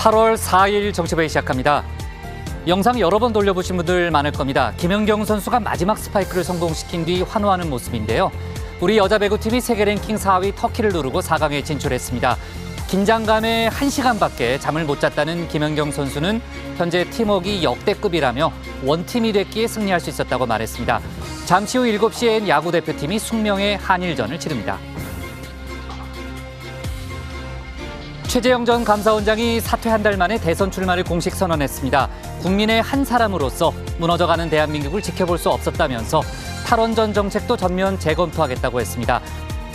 8월 4일 정치부회 시작합니다. 영상 여러 번 돌려보신 분들 많을 겁니다. 김연경 선수가 마지막 스파이크를 성공시킨 뒤 환호하는 모습인데요. 우리 여자 배구팀이 세계 랭킹 4위 터키를 누르고 4강에 진출했습니다. 긴장감에 1시간밖에 잠을 못 잤다는 김연경 선수는 현재 팀워크가 역대급이라며 원팀이 됐기에 승리할 수 있었다고 말했습니다. 잠시 후 7시엔 야구 대표팀이 숙명의 한일전을 치릅니다. 최재형 전 감사원장이 사퇴 한 달 만에 대선 출마를 공식 선언했습니다. 국민의 한 사람으로서 무너져가는 대한민국을 지켜볼 수 없었다면서 탈원전 정책도 전면 재검토하겠다고 했습니다.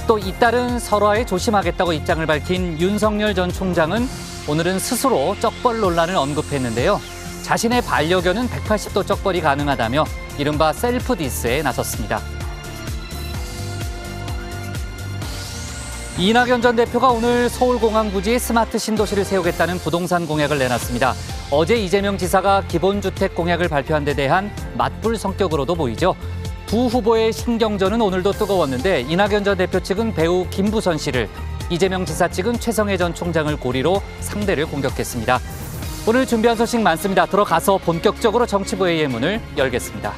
또 잇따른 설화에 조심하겠다고 입장을 밝힌 윤석열 전 총장은 오늘은 스스로 쩍벌 논란을 언급했는데요. 자신의 반려견은 180도 쩍벌이 가능하다며 이른바 셀프 디스에 나섰습니다. 이낙연 전 대표가 오늘 서울공항 부지에 스마트 신도시를 세우겠다는 부동산 공약을 내놨습니다. 어제 이재명 지사가 기본주택 공약을 발표한 데 대한 맞불 성격으로도 보이죠. 두 후보의 신경전은 오늘도 뜨거웠는데 이낙연 전 대표 측은 배우 김부선 씨를, 이재명 지사 측은 최성해 전 총장을 고리로 상대를 공격했습니다. 오늘 준비한 소식 많습니다. 들어가서 본격적으로 정치부회의 문을 열겠습니다.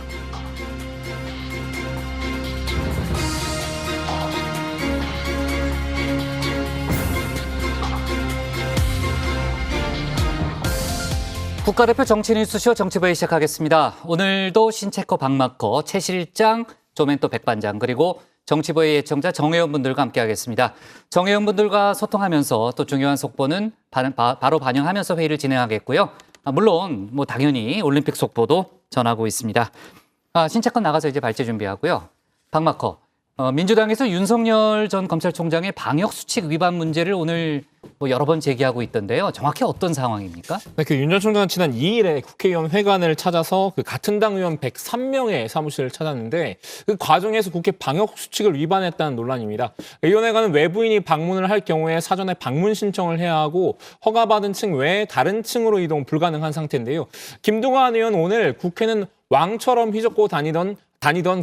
국가대표 정치뉴스쇼 정치부회 시작하겠습니다. 오늘도 신체커 박마커, 최 실장, 조멘토 백반장, 그리고 정치부회 예청자 정회원분들과 함께하겠습니다. 정회원분들과 소통하면서 또 중요한 속보는 바로 반영하면서 회의를 진행하겠고요. 물론 당연히 올림픽 속보도 전하고 있습니다. 신체커 나가서 이제 발제 준비하고요. 박마커, 민주당에서 윤석열 전 검찰총장의 방역수칙 위반 문제를 오늘 여러 번 제기하고 있던데요. 정확히 어떤 상황입니까? 네, 윤 전 총장은 지난 2일에 국회의원 회관을 찾아서 같은 당 의원 103명의 사무실을 찾았는데 그 과정에서 국회 방역수칙을 위반했다는 논란입니다. 의원회관은 외부인이 방문을 할 경우에 사전에 방문 신청을 해야 하고 허가받은 층 외에 다른 층으로 이동 불가능한 상태인데요. 김동완 의원 오늘 국회는 왕처럼 휘젓고 다니던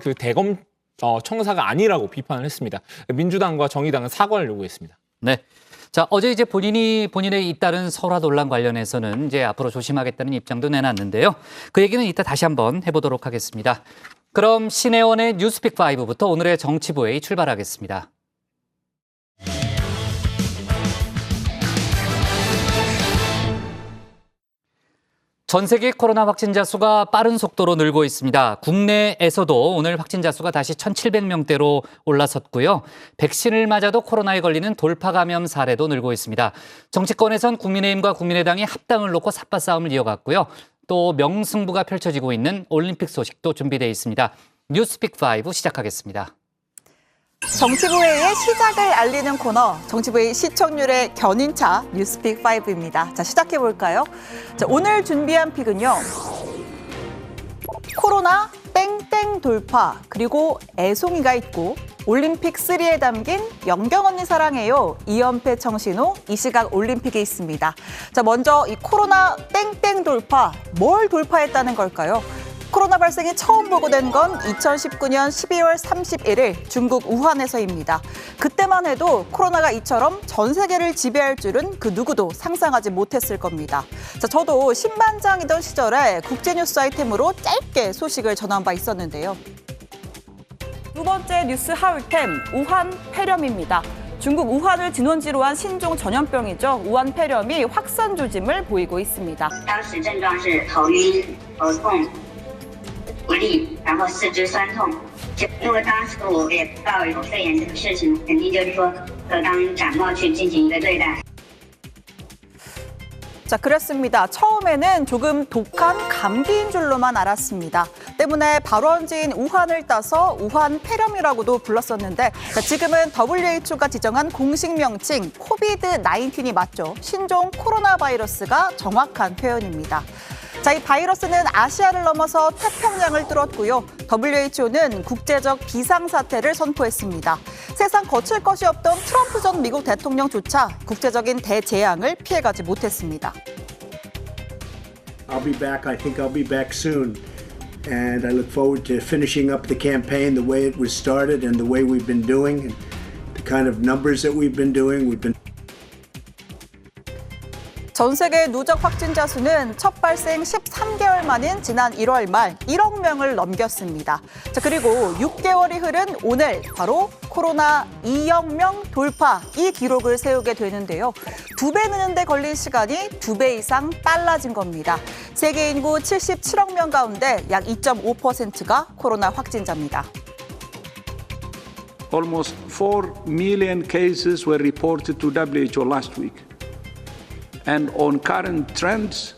그 대검 청사가 아니라고 비판을 했습니다. 민주당과 정의당은 사과를 요구했습니다. 네. 자, 어제 이제 본인의 잇따른 설화 논란 관련해서는 이제 앞으로 조심하겠다는 입장도 내놨는데요. 그 얘기는 이따 다시 한번 해보도록 하겠습니다. 그럼 신혜원의 뉴스픽 5부터 오늘의 정치부회의 출발하겠습니다. 전 세계 코로나 확진자 수가 빠른 속도로 늘고 있습니다. 국내에서도 오늘 확진자 수가 다시 1,700명대로 올라섰고요. 백신을 맞아도 코로나에 걸리는 돌파 감염 사례도 늘고 있습니다. 정치권에선 국민의힘과 국민의당이 합당을 놓고 삿바 싸움을 이어갔고요. 또 명승부가 펼쳐지고 있는 올림픽 소식도 준비되어 있습니다. 뉴스픽 5 시작하겠습니다. 정치부회의 시작을 알리는 코너, 정치부회의 시청률의 견인차 뉴스픽 5입니다. 자, 시작해볼까요? 자, 오늘 준비한 픽은요. 코로나 땡땡 돌파, 그리고 애송이가 있고 올림픽 3에 담긴 연경 언니 사랑해요 2연패 청신호 이 시각 올림픽에 있습니다. 자, 먼저 이 코로나 땡땡 돌파, 뭘 돌파했다는 걸까요? 코로나 발생이 처음 보고된 건 2019년 12월 31일 중국 우한에서입니다. 그때만 해도 코로나가 이처럼 전 세계를 지배할 줄은 그 누구도 상상하지 못했을 겁니다. 자, 저도 신반장이던 시절에 국제뉴스 아이템으로 짧게 소식을 전한 바 있었는데요. 두 번째 뉴스 하울템, 우한 폐렴입니다. 중국 우한을 진원지로 한 신종 전염병이죠. 우한 폐렴이 확산 조짐을 보이고 있습니다. 当时症状是头晕、头痛、不利，然后四肢酸痛。因为当时我也不知道有肺炎这个事情，肯定就是说当感冒去进行一个对待。 자, 그랬습니다. 처음에는 조금 독한 감기인 줄로만 알았습니다. 때문에 발원지인 우한을 따서 우한 폐렴이라고도 불렀었는데, 자, 지금은 WHO가 지정한 공식 명칭 코비드-19이 맞죠. 신종 코로나 바이러스가 정확한 표현입니다. 자, 이 바이러스는 아시아를 넘어서 태평양을 뚫었고요. WHO는 국제적 비상사태를 선포했습니다. 세상 거칠 것이 없던 트럼프 전 미국 대통령조차 국제적인 대재앙을 피해가지 못했습니다. I'll be back. I think I'll be back soon. And I look forward to finishing up the campaign the way it was started and the way we've been doing and the kind of numbers that we've been doing. 전 세계 누적 확진자 수는 첫 발생 13개월 만인 지난 1월 말 1억 명을 넘겼습니다. 자, 그리고 6개월이 흐른 오늘 바로 코로나 2억 명 돌파 이 기록을 세우게 되는데요. 2배 느는 데 걸린 시간이 2배 이상 빨라진 겁니다. 세계 인구 77억 명 가운데 약 2.5%가 코로나 확진자입니다. Almost 4 million cases were reported to WHO last week. And on current trends,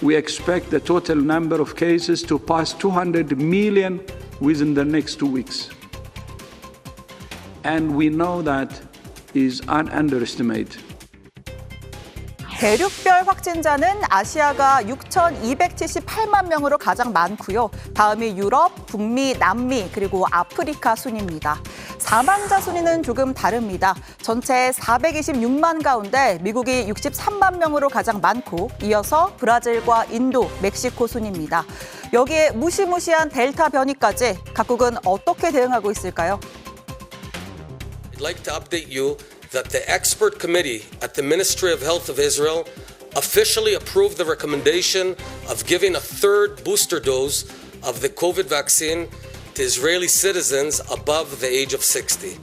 we expect the total number of cases to pass 200 million within the next 2 weeks. And we know that is an underestimate. 대륙별 확진자는 아시아가 6,278만 명으로 가장 많고요. 다음이 유럽, 북미, 남미, 그리고 아프리카 순입니다. 사망자 순위는 조금 다릅니다. 전체 426만 가운데 미국이 63만 명으로 가장 많고 이어서 브라질과 인도, 멕시코 순입니다. 여기에 무시무시한 델타 변이까지 각국은 어떻게 대응하고 있을까요? I'd like to update you that the expert committee at the Ministry of Health of Israel officially approved the recommendation of giving a third booster dose of the COVID vaccine to Israeli citizens above the age of 60.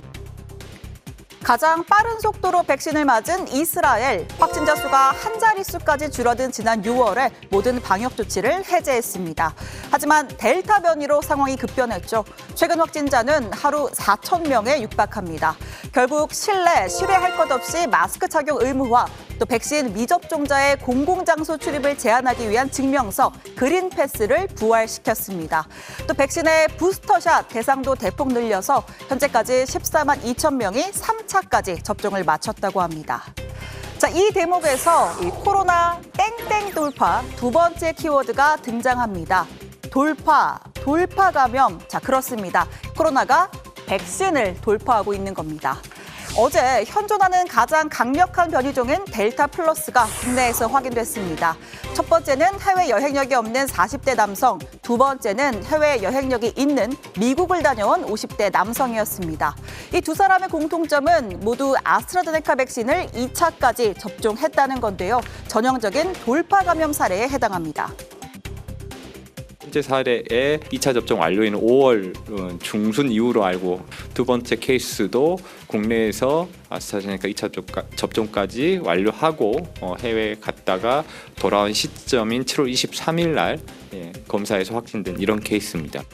가장 빠른 속도로 백신을 맞은 이스라엘. 확진자 수가 한 자릿수까지 줄어든 지난 6월에 모든 방역 조치를 해제했습니다. 하지만 델타 변이로 상황이 급변했죠. 최근 확진자는 하루 4천 명에 육박합니다. 결국 실내, 실외할 것 없이 마스크 착용 의무화, 또 백신 미접종자의 공공장소 출입을 제한하기 위한 증명서, 그린 패스를 부활시켰습니다. 또 백신의 부스터샷 대상도 대폭 늘려서 현재까지 14만 2천 명이 3차까지 접종을 마쳤다고 합니다. 자, 이 대목에서 이 코로나 땡땡 돌파 두 번째 키워드가 등장합니다. 돌파, 돌파 감염. 자, 그렇습니다. 코로나가 백신을 돌파하고 있는 겁니다. 어제 현존하는 가장 강력한 변이종인 델타 플러스가 국내에서 확인됐습니다. 첫 번째는 해외 여행력이 없는 40대 남성, 두 번째는 해외 여행력이 있는 미국을 다녀온 50대 남성이었습니다. 이 두 사람의 공통점은 모두 아스트라제네카 백신을 2차까지 접종했다는 건데요. 전형적인 돌파 감염 사례에 해당합니다. 현재 사례에 2차 접종 완료인 5월 중순 이후로 알고 두 번째 케이스도 국내에서 아스트라제네카 2차 접종까지 완료하고 해외에 갔다가 돌아온 시점인 7월 23일 날 검사에서 확진된 이런 케이스입니다.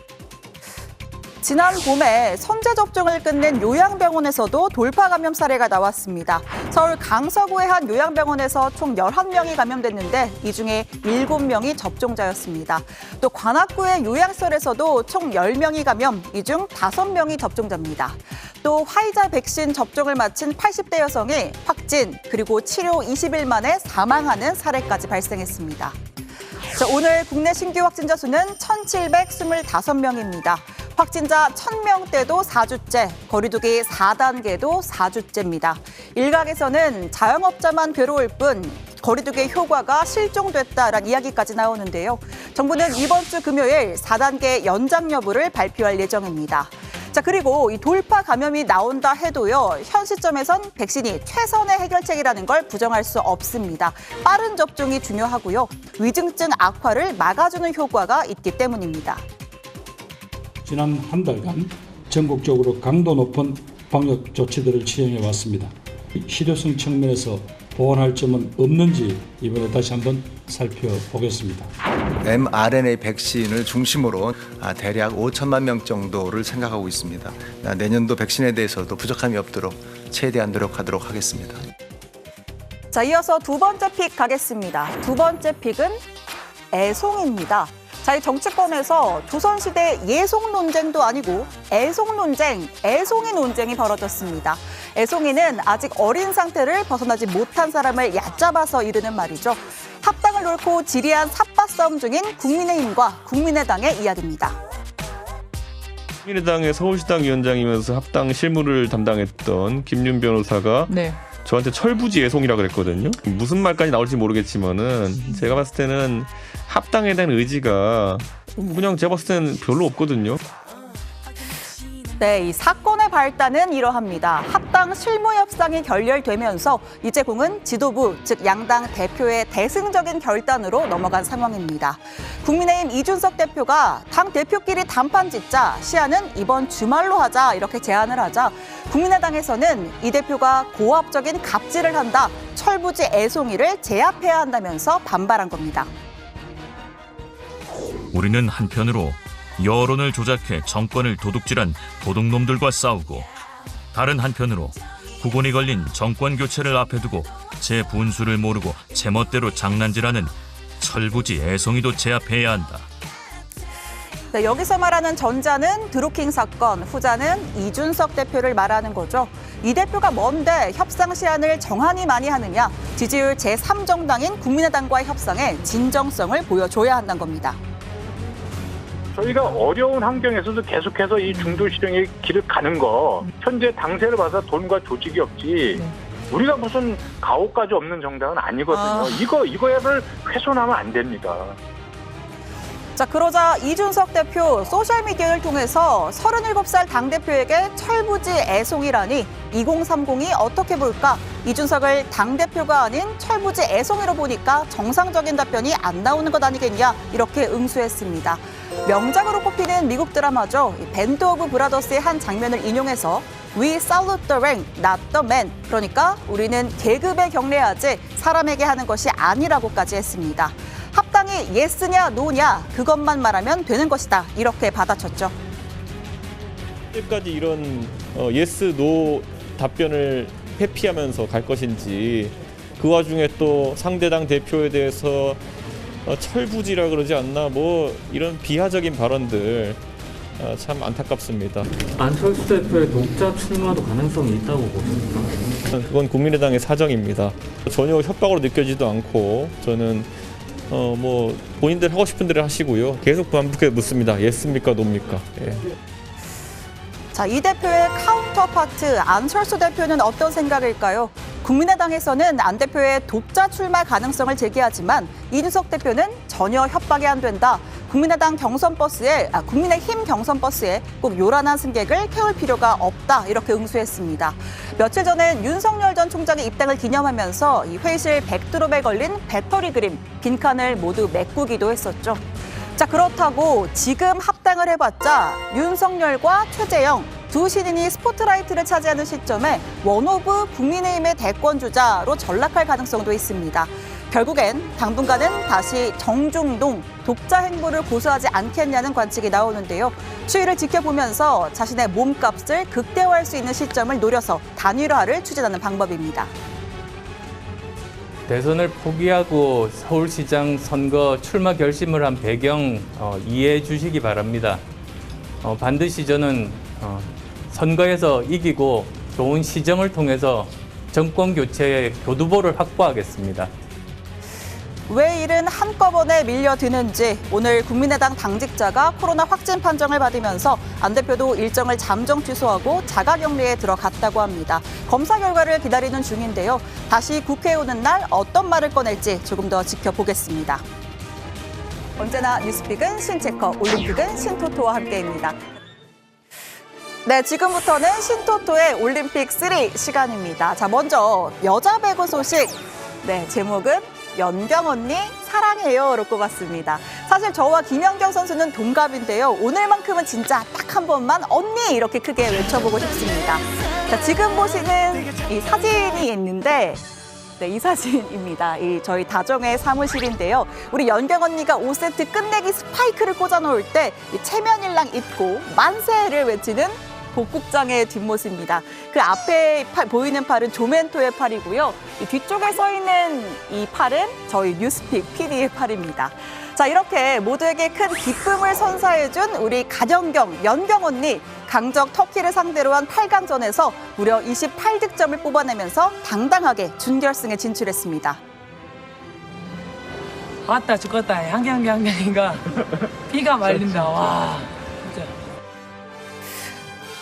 지난 봄에 선제 접종을 끝낸 요양병원에서도 돌파 감염 사례가 나왔습니다. 서울 강서구의 한 요양병원에서 총 11명이 감염됐는데 이 중에 7명이 접종자였습니다. 또 관악구의 요양시설에서도 총 10명이 감염, 이 중 5명이 접종자입니다. 또 화이자 백신 접종을 마친 80대 여성이 확진, 그리고 치료 20일 만에 사망하는 사례까지 발생했습니다. 자, 오늘 국내 신규 확진자 수는 1,725명입니다. 확진자 1,000명대도 4주째, 거리두기 4단계도 4주째입니다. 일각에서는 자영업자만 괴로울 뿐 거리두기의 효과가 실종됐다라는 이야기까지 나오는데요. 정부는 이번 주 금요일 4단계 연장 여부를 발표할 예정입니다. 자, 그리고 이 돌파 감염이 나온다 해도요, 현 시점에선 백신이 최선의 해결책이라는 걸 부정할 수 없습니다. 빠른 접종이 중요하고요. 위중증 악화를 막아주는 효과가 있기 때문입니다. 지난 한 달간 전국적으로 강도 높은 방역 조치들을 시행해 왔습니다. 실효성 측면에서 보완할 점은 없는지 이번에 다시 한번 살펴보겠습니다. mRNA 백신을 중심으로 대략 5천만 명 정도를 생각하고 있습니다. 내년도 백신에 대해서도 부족함이 없도록 최대한 노력하도록 하겠습니다. 자, 이어서 두 번째 픽 가겠습니다. 두 번째 픽은 애송입니다. 자, 이 정치권에서 조선시대 예송 논쟁도 아니고 애송 논쟁, 애송이 논쟁이 벌어졌습니다. 애송이는 아직 어린 상태를 벗어나지 못한 사람을 얕잡아서 이르는 말이죠. 합당을 놓고 지리한 삽바 싸움 중인 국민의힘과 국민의당의 이야기입니다. 국민의당의 서울시당 위원장이면서 합당 실무를 담당했던 김윤 변호사가 저한테 철부지 애송이라 그랬거든요. 무슨 말까지 나올지 모르겠지만은 제가 봤을 때는 합당에 대한 의지가 그냥 제가 봤을 때는 별로 없거든요. 네, 이 사건의 발단은 이러합니다. 합당 실무 협상이 결렬되면서 이제 공은 지도부, 즉 양당 대표의 대승적인 결단으로 넘어간 상황입니다. 국민의힘 이준석 대표가 당 대표끼리 단판 짓자, 시한은 이번 주말로 하자 이렇게 제안을 하자 국민의당에서는 이 대표가 고압적인 갑질을 한다, 철부지 애송이를 제압해야 한다면서 반발한 겁니다. 우리는 한편으로 여론을 조작해 정권을 도둑질한 도둑놈들과 싸우고, 다른 한편으로 국온이 걸린 정권 교체를 앞에 두고 제 분수를 모르고 제멋대로 장난질하는 철부지 애송이도 제압해야 한다. 네, 여기서 말하는 전자는 드루킹 사건, 후자는 이준석 대표를 말하는 거죠. 이 대표가 뭔데 협상 시한을 정한이 많이 하느냐, 지지율 제3정당인 국민의당과의 협상에 진정성을 보여줘야 한다는 겁니다. 저희가 어려운 환경에서도 계속해서 이 중도 실행의 길을 가는 거, 현재 당세를 봐서 돈과 조직이 없지 우리가 무슨 가오까지 없는 정당은 아니거든요. 이거를 훼손하면 안 됩니다. 자, 그러자 이준석 대표 소셜미디어를 통해서 37살 당대표에게 철부지 애송이라니 2030이 어떻게 볼까? 이준석을 당대표가 아닌 철부지 애송이로 보니까 정상적인 답변이 안 나오는 것 아니겠냐, 이렇게 응수했습니다. 명작으로 꼽히는 미국 드라마죠. 밴드 오브 브라더스의 한 장면을 인용해서 We salute the rank, not the man. 그러니까 우리는 계급에 경례하지 사람에게 하는 것이 아니라고까지 했습니다. 합당이 예스냐 노냐 그것만 말하면 되는 것이다, 이렇게 받아쳤죠. 언제까지 이런 예스 노 답변을 회피하면서 갈 것인지, 그 와중에 또 상대당 대표에 대해서 철부지라 그러지 않나, 뭐 이런 비하적인 발언들 참 안타깝습니다. 안철수 대표의 독자 출마도 가능성이 있다고 보십니까? 그건 국민의당의 사정입니다. 전혀 협박으로 느껴지도 않고, 저는 뭐 본인들 하고 싶은 대로 하시고요. 계속 반복해 묻습니다. 예스입니까 노입니까? 예. 자, 이 대표의 카운터파트 안철수 대표는 어떤 생각일까요? 국민의당에서는 안 대표의 독자 출마 가능성을 제기하지만 이준석 대표는 전혀 협박이 안 된다. 국민의힘 경선 버스에 꼭 요란한 승객을 태울 필요가 없다, 이렇게 응수했습니다. 며칠 전엔 윤석열 전 총장의 입당을 기념하면서 이 회의실 백드롭에 걸린 배터리 그림 빈칸을 모두 메꾸기도 했었죠. 자, 그렇다고 지금 합당을 해봤자 윤석열과 최재형 두 신인이 스포트라이트를 차지하는 시점에 원오브 국민의힘의 대권주자로 전락할 가능성도 있습니다. 결국엔 당분간은 다시 정중동 독자 행보를 고수하지 않겠냐는 관측이 나오는데요. 추이를 지켜보면서 자신의 몸값을 극대화할 수 있는 시점을 노려서 단일화를 추진하는 방법입니다. 대선을 포기하고 서울시장 선거 출마 결심을 한 배경 이해해 주시기 바랍니다. 반드시 저는 선거에서 이기고 좋은 시정을 통해서 정권 교체의 교두보를 확보하겠습니다. 왜 일은 한꺼번에 밀려드는지, 오늘 국민의당 당직자가 코로나 확진 판정을 받으면서 안 대표도 일정을 잠정 취소하고 자가격리에 들어갔다고 합니다. 검사 결과를 기다리는 중인데요. 다시 국회에 오는 날 어떤 말을 꺼낼지 조금 더 지켜보겠습니다. 언제나 뉴스픽은 신체커, 올림픽은 신토토와 함께입니다. 네, 지금부터는 신토토의 올림픽 3 시간입니다. 자, 먼저 여자 배구 소식. 네, 제목은 연경 언니 사랑해요로 꼽았습니다. 사실 저와 김연경 선수는 동갑인데요. 오늘만큼은 진짜 딱 한 번만 언니 이렇게 크게 외쳐보고 싶습니다. 자, 지금 보시는 이 사진이 있는데, 네, 이 사진입니다. 이 저희 다정의 사무실인데요. 우리 연경 언니가 5세트 끝내기 스파이크를 꽂아 놓을 때 이 체면일랑 입고 만세를 외치는 복국장의 뒷모습입니다. 그 앞에 보이는 팔은 조멘토의 팔이고요. 이 뒤쪽에 서 있는 이 팔은 저희 뉴스픽 PD의 팔입니다. 자, 이렇게 모두에게 큰 기쁨을 선사해준 우리 가연경, 연경 언니. 강적 터키를 상대로 한 8강전에서 무려 28득점을 뽑아내면서 당당하게 준결승에 진출했습니다. 아따 죽었다. 향이가 피가 말린다. 와.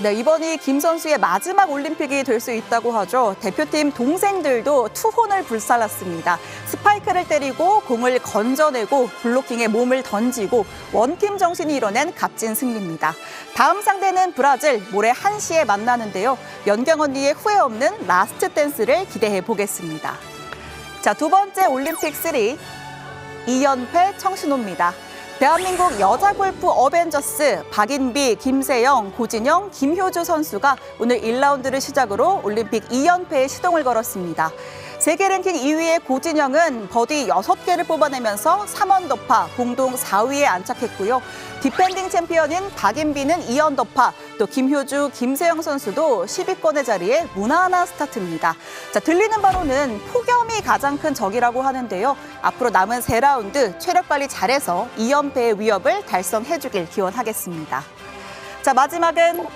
네, 이번이 김 선수의 마지막 올림픽이 될 수 있다고 하죠. 대표팀 동생들도 투혼을 불살랐습니다. 스파이크를 때리고 공을 건져내고 블로킹에 몸을 던지고 원팀 정신이 이뤄낸 값진 승리입니다. 다음 상대는 브라질, 모레 1시에 만나는데요. 연경 언니의 후회 없는 라스트 댄스를 기대해 보겠습니다. 자, 두 번째 올림픽 3, 2연패 청신호입니다. 대한민국 여자 골프 어벤져스 박인비, 김세영, 고진영, 김효주 선수가 오늘 1라운드를 시작으로 올림픽 2연패에 시동을 걸었습니다. 세계 랭킹 2위의 고진영은 버디 6개를 뽑아내면서 3언더파 공동 4위에 안착했고요. 디펜딩 챔피언인 박인비는 2언더파, 또 김효주, 김세영 선수도 10위권의 자리에 무난한 스타트입니다. 자, 들리는 바로는 폭염이 가장 큰 적이라고 하는데요. 앞으로 남은 3라운드 체력 관리 잘해서 2연패의 위협을 달성해주길 기원하겠습니다. 자, 마지막은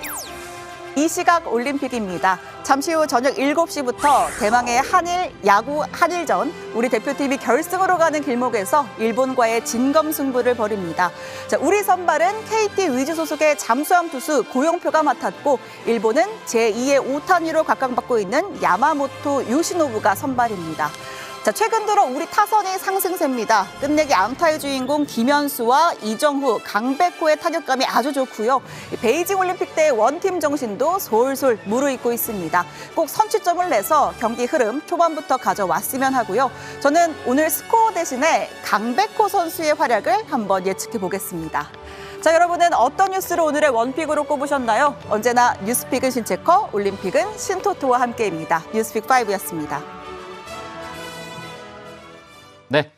이 시각 올림픽입니다. 잠시 후 저녁 7시부터 대망의 한일 야구 한일전, 우리 대표팀이 결승으로 가는 길목에서 일본과의 진검승부를 벌입니다. 자, 우리 선발은 KT 위즈 소속의 잠수함 투수 고용표가 맡았고, 일본은 제2의 오타니로 각광받고 있는 야마모토 요시노부가 선발입니다. 자, 최근 들어 우리 타선이 상승세입니다. 끝내기 안타의 주인공 김현수와 이정후, 강백호의 타격감이 아주 좋고요. 베이징 올림픽 때 원팀 정신도 솔솔 무르익고 있습니다. 꼭 선취점을 내서 경기 흐름 초반부터 가져왔으면 하고요. 저는 오늘 스코어 대신에 강백호 선수의 활약을 한번 예측해 보겠습니다. 자, 여러분은 어떤 뉴스를 오늘의 원픽으로 꼽으셨나요? 언제나 뉴스픽은 신체커, 올림픽은 신토토와 함께입니다. 뉴스픽 5였습니다. 네.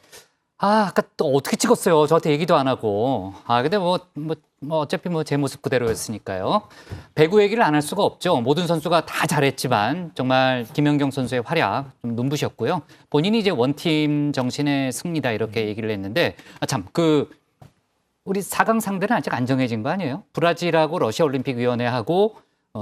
아까 또 어떻게 찍었어요? 저한테 얘기도 안 하고. 근데 어차피 제 모습 그대로였으니까요. 배구 얘기를 안 할 수가 없죠. 모든 선수가 다 잘했지만 정말 김연경 선수의 활약 좀 눈부셨고요. 본인이 이제 원팀 정신의 승리다 이렇게 얘기를 했는데, 우리 4강 상대는 아직 안 정해진 거 아니에요? 브라질하고 러시아 올림픽 위원회하고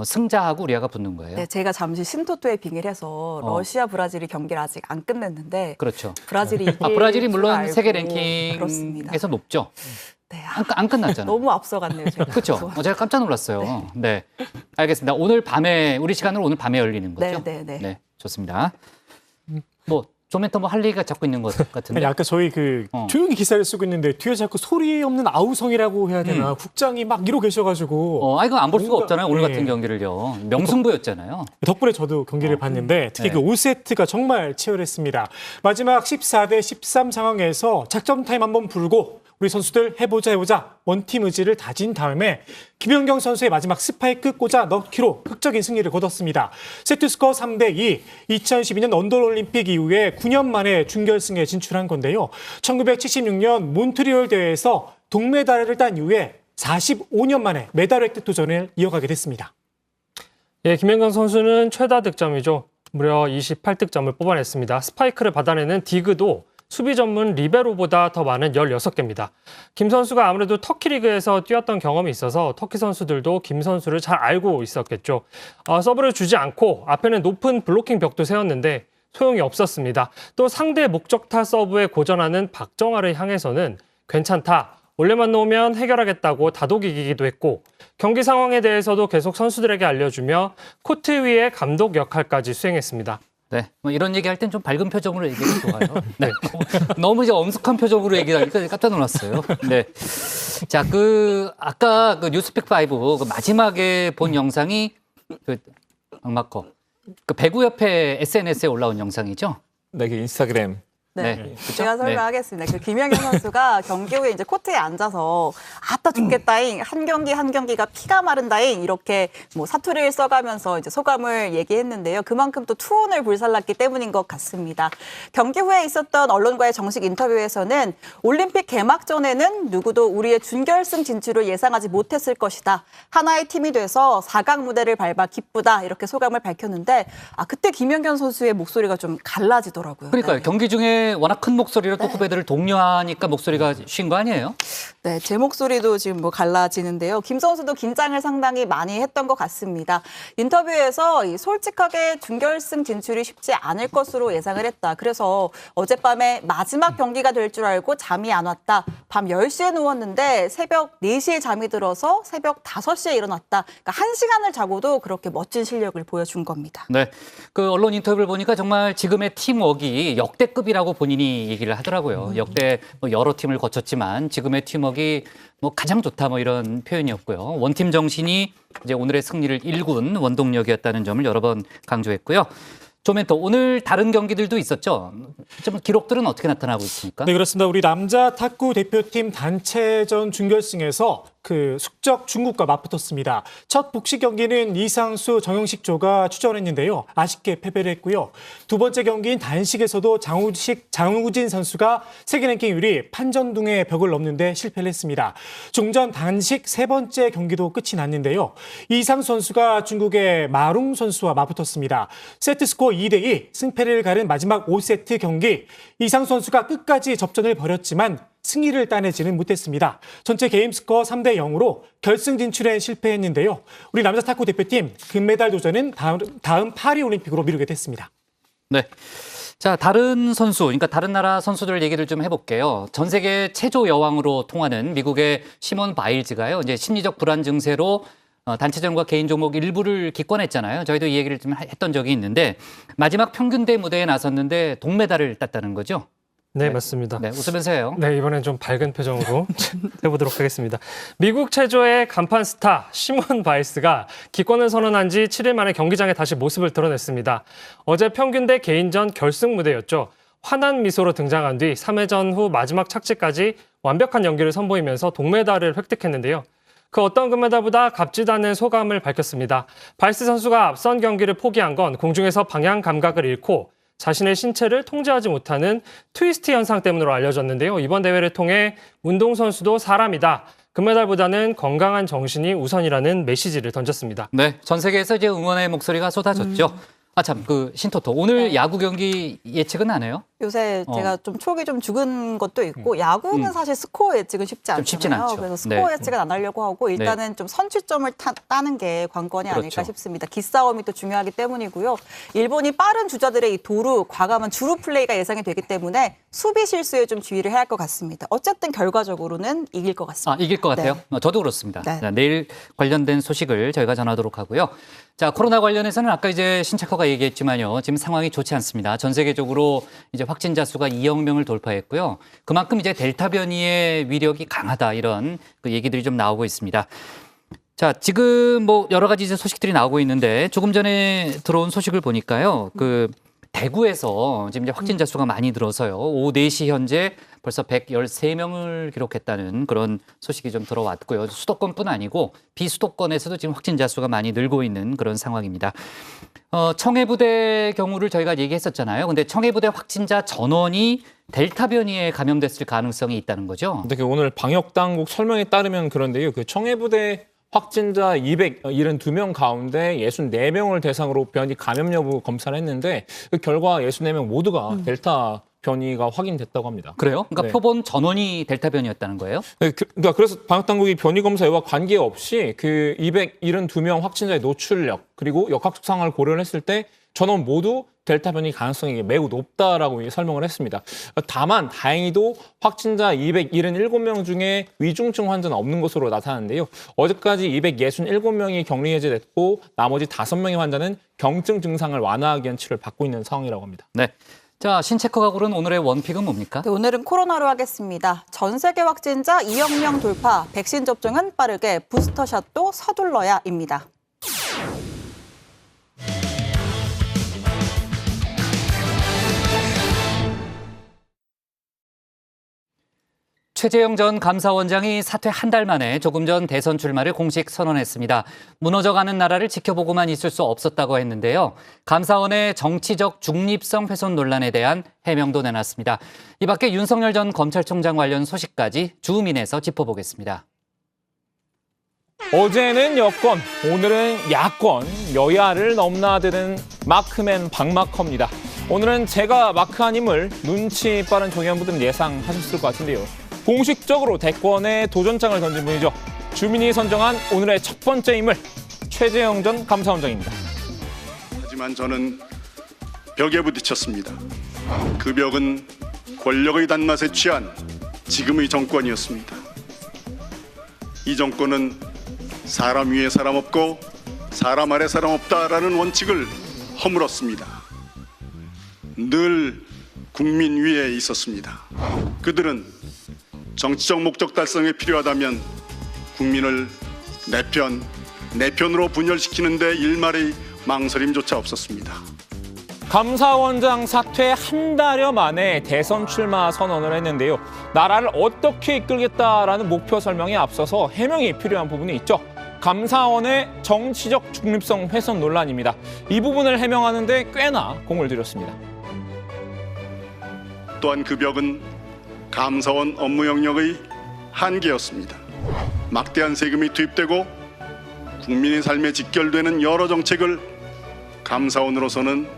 승자하고 우리아가 붙는 거예요. 네, 제가 잠시 신토토에 빙의해서 러시아, 브라질이 경기를 아직 안 끝냈는데, 그렇죠. 브라질이 이길 브라질이 물론 줄 세계 알고. 랭킹에서 그렇습니다. 높죠. 네, 안 끝났잖아요. 너무 앞서갔네요, 제가. 그렇죠. 제가 깜짝 놀랐어요. 네. 알겠습니다. 오늘 밤에, 우리 시간으로 오늘 밤에 열리는 거죠? 네. 좋습니다. 조멘터 할 얘기가 자꾸 있는 것 같은데. 아니, 아까 저희 조용히 기사를 쓰고 있는데 뒤에 자꾸 소리 없는 아우성이라고 해야 되나? 국장이 막 이러고 계셔가지고. 이거 안 볼 수가 없잖아요. 오늘 같은 경기를요. 명승부였잖아요. 덕분에 저도 경기를 봤는데 특히 그 5세트가 정말 치열했습니다. 마지막 14대 13 상황에서 작전 타임 한번 불고 우리 선수들 해보자 원팀 의지를 다진 다음에 김연경 선수의 마지막 스파이크 꽂아 넣기로 극적인 승리를 거뒀습니다. 세트 스코어 3대2, 2012년 런던올림픽 이후에 9년 만에 준결승에 진출한 건데요. 1976년 몬트리올 대회에서 동메달을 딴 이후에 45년 만에 메달 획득 도전을 이어가게 됐습니다. 예, 김연경 선수는 최다 득점이죠. 무려 28득점을 뽑아냈습니다. 스파이크를 받아내는 디그도 수비 전문 리베로보다 더 많은 16개입니다. 김 선수가 아무래도 터키 리그에서 뛰었던 경험이 있어서 터키 선수들도 김 선수를 잘 알고 있었겠죠. 서브를 주지 않고 앞에는 높은 블로킹 벽도 세웠는데 소용이 없었습니다. 또 상대 목적타 서브에 고전하는 박정아를 향해서는 괜찮다, 원래만 놓으면 해결하겠다고 다독이기도 했고, 경기 상황에 대해서도 계속 선수들에게 알려주며 코트 위의 감독 역할까지 수행했습니다. 네, 이런 얘기할 땐 좀 밝은 표정으로 얘기해도 좋아요. 네, 너무 이제 엄숙한 표정으로 얘기하니까 깜짝 놀랐어요. 네, 자, 아까 뉴스픽 5 마지막에 본 영상이 박마커 배구협회 SNS에 올라온 영상이죠? 네, 인스타그램. 네. 제가 설명하겠습니다. 김연경 선수가 경기 후에 이제 코트에 앉아서 아따 죽겠다잉, 한 경기가 피가 마른다잉, 이렇게 사투리를 써가면서 이제 소감을 얘기했는데요. 그만큼 또 투혼을 불살랐기 때문인 것 같습니다. 경기 후에 있었던 언론과의 정식 인터뷰에서는 올림픽 개막 전에는 누구도 우리의 준결승 진출을 예상하지 못했을 것이다. 하나의 팀이 돼서 4강 무대를 밟아 기쁘다, 이렇게 소감을 밝혔는데, 그때 김연경 선수의 목소리가 좀 갈라지더라고요. 그러니까요. 경기 중에 워낙 큰 목소리로 또 후배들을 독려하니까 목소리가 쉰 거 아니에요? 네, 제 목소리도 지금 뭐 갈라지는데요. 김 선수도 긴장을 상당히 많이 했던 것 같습니다. 인터뷰에서 솔직하게 준결승 진출이 쉽지 않을 것으로 예상을 했다. 그래서 어젯밤에 마지막 경기가 될 줄 알고 잠이 안 왔다. 밤 10시에 누웠는데 새벽 4시에 잠이 들어서 새벽 5시에 일어났다. 그러니까 1시간을 자고도 그렇게 멋진 실력을 보여준 겁니다. 네, 그 언론 인터뷰를 보니까 정말 지금의 팀워크가 역대급이라고 본인이 얘기를 하더라고요. 역대 뭐 여러 팀을 거쳤지만 지금의 팀워크가 뭐 가장 좋다 뭐 이런 표현이었고요. 원팀 정신이 이제 오늘의 승리를 일군 원동력이었다는 점을 여러 번 강조했고요. 조멘토, 오늘 다른 경기들도 있었죠. 좀 기록들은 어떻게 나타나고 있습니까? 네, 그렇습니다. 우리 남자 탁구 대표팀 단체전 준결승에서 그 숙적 중국과 맞붙었습니다. 첫 복식 경기는 이상수, 정영식 조가 출전했는데요. 아쉽게 패배를 했고요. 두 번째 경기인 단식에서도 장우진 선수가 세계 랭킹 1위 판전둥의 벽을 넘는데 실패를 했습니다. 종전 단식 세 번째 경기도 끝이 났는데요. 이상수 선수가 중국의 마룽 선수와 맞붙었습니다. 세트 스코어 2대2 승패를 가른 마지막 5세트 경기. 이상수 선수가 끝까지 접전을 벌였지만 승리를 따내지는 못했습니다. 전체 게임 스코어 3대 0으로 결승 진출에 실패했는데요. 우리 남자 탁구 대표팀 금메달 도전은 다음 파리올림픽으로 미루게 됐습니다. 네. 자, 다른 선수, 그러니까 다른 나라 선수들 얘기를 좀 해볼게요. 전 세계 체조 여왕으로 통하는 미국의 시몬 바일즈가요. 이제 심리적 불안 증세로 단체전과 개인 종목 일부를 기권했잖아요. 저희도 이 얘기를 좀 했던 적이 있는데 마지막 평균대 무대에 나섰는데 동메달을 땄다는 거죠. 네, 맞습니다. 네, 웃으면서 해요. 네, 이번엔 좀 밝은 표정으로 해보도록 하겠습니다. 미국 체조의 간판 스타 시몬 바일스가 기권을 선언한 지 7일 만에 경기장에 다시 모습을 드러냈습니다. 어제 평균대 개인전 결승 무대였죠. 환한 미소로 등장한 뒤 3회전 후 마지막 착지까지 완벽한 연기를 선보이면서 동메달을 획득했는데요. 그 어떤 금메달보다 값지도 않은 소감을 밝혔습니다. 바일스 선수가 앞선 경기를 포기한 건 공중에서 방향 감각을 잃고 자신의 신체를 통제하지 못하는 트위스트 현상 때문으로 알려졌는데요. 이번 대회를 통해 운동선수도 사람이다. 금메달보다는 건강한 정신이 우선이라는 메시지를 던졌습니다. 네, 전 세계에서 이제 응원의 목소리가 쏟아졌죠. 아, 참, 신토토. 오늘 야구 경기 예측은 안 해요? 요새 제가 좀 촉이 좀 죽은 것도 있고 야구는 사실 스코어 예측은 쉽지 않잖아요. 쉽진 않죠. 그래서 스코어 네. 예측은 안 하려고 하고 일단은 좀 선취점을 따는 게 관건이 아닐까 그렇죠. 싶습니다. 기싸움이 또 중요하기 때문이고요. 일본이 빠른 주자들의 이 도루, 과감한 주루 플레이가 예상이 되기 때문에 수비 실수에 좀 주의를 해야 할 것 같습니다. 어쨌든 결과적으로는 이길 것 같습니다. 아, 이길 것 같아요? 네. 저도 그렇습니다. 네. 자, 내일 관련된 소식을 저희가 전하도록 하고요. 자, 코로나 관련해서는 아까 이제 신체커가 얘기했지만요. 지금 상황이 좋지 않습니다. 전 세계적으로 이제 확진자 수가 2억 명을 돌파했고요. 그만큼 이제 델타 변이의 위력이 강하다 이런 그 얘기들이 좀 나오고 있습니다. 자, 지금 뭐 여러 가지 이제 소식들이 나오고 있는데 조금 전에 들어온 소식을 보니까요. 대구에서 지금 이제 확진자 수가 많이 늘어서요. 오후 4시 현재 벌써 113명을 기록했다는 그런 소식이 좀 들어왔고요. 수도권뿐 아니고 비수도권에서도 지금 확진자 수가 많이 늘고 있는 그런 상황입니다. 청해부대 경우를 저희가 얘기했었잖아요. 근데 청해부대 확진자 전원이 델타 변이에 감염됐을 가능성이 있다는 거죠. 근데 오늘 방역 당국 설명에 따르면 그런데요. 그 청해부대 확진자 272명 가운데 64명을 대상으로 변이 감염 여부 검사를 했는데 그 결과 64명 모두가 델타 변이가 확인됐다고 합니다. 그래요? 그러니까 네. 표본 전원이 델타 변이였다는 거예요? 네, 그래서 방역 당국이 변이 검사 여부와 관계없이 그 272명 확진자의 노출력 그리고 역학적 상황을 고려를 했을 때 전원 모두 델타 변이 가능성이 매우 높다라고 설명을 했습니다. 다만 다행히도 확진자 277명 중에 위중증 환자는 없는 것으로 나타났는데요. 어제까지 267명이 격리 해제됐고 나머지 5명의 환자는 경증 증상을 완화하기 위한 치료를 받고 있는 상황이라고 합니다. 네. 자, 신체커가 고른 오늘의 원픽은 뭡니까? 네, 오늘은 코로나로 하겠습니다. 전 세계 확진자 2억 명 돌파, 백신 접종은 빠르게, 부스터샷도 서둘러야입니다. 최재형 전 감사원장이 사퇴 한 달 만에 조금 전 대선 출마를 공식 선언했습니다. 무너져가는 나라를 지켜보고만 있을 수 없었다고 했는데요. 감사원의 정치적 중립성 훼손 논란에 대한 해명도 내놨습니다. 이 밖에 윤석열 전 검찰총장 관련 소식까지 주우민에서 짚어보겠습니다. 어제는 여권, 오늘은 야권, 여야를 넘나드는 마크맨 박마커입니다. 오늘은 제가 마크한 인물, 눈치 빠른 종이원분들은 예상하셨을 것 같은데요. 공식적으로 대권에 도전장을 던진 분이죠. 주민이 선정한 오늘의 첫 번째 인물, 최재형 전 감사원장입니다. 하지만 저는 벽에 부딪혔습니다. 그 벽은 권력의 단맛에 취한 지금의 정권이었습니다. 이 정권은 사람 위에 사람 없고 사람 아래 사람 없다라는 원칙을 허물었습니다. 늘 국민 위에 있었습니다. 그들은 정치적 목적 달성에 필요하다면 국민을 내 편으로 분열시키는 데 일말의 망설임조차 없었습니다. 감사원장 사퇴 한 달여 만에 대선 출마 선언을 했는데요. 나라를 어떻게 이끌겠다라는 목표 설명에 앞서서 해명이 필요한 부분이 있죠. 감사원의 정치적 중립성 훼손 논란입니다. 이 부분을 해명하는 데 꽤나 공을 들였습니다. 또한 그 벽은 감사원 업무 영역의 한계였습니다. 막대한 세금이 투입되고 국민의 삶에 직결되는 여러 정책을 감사원으로서는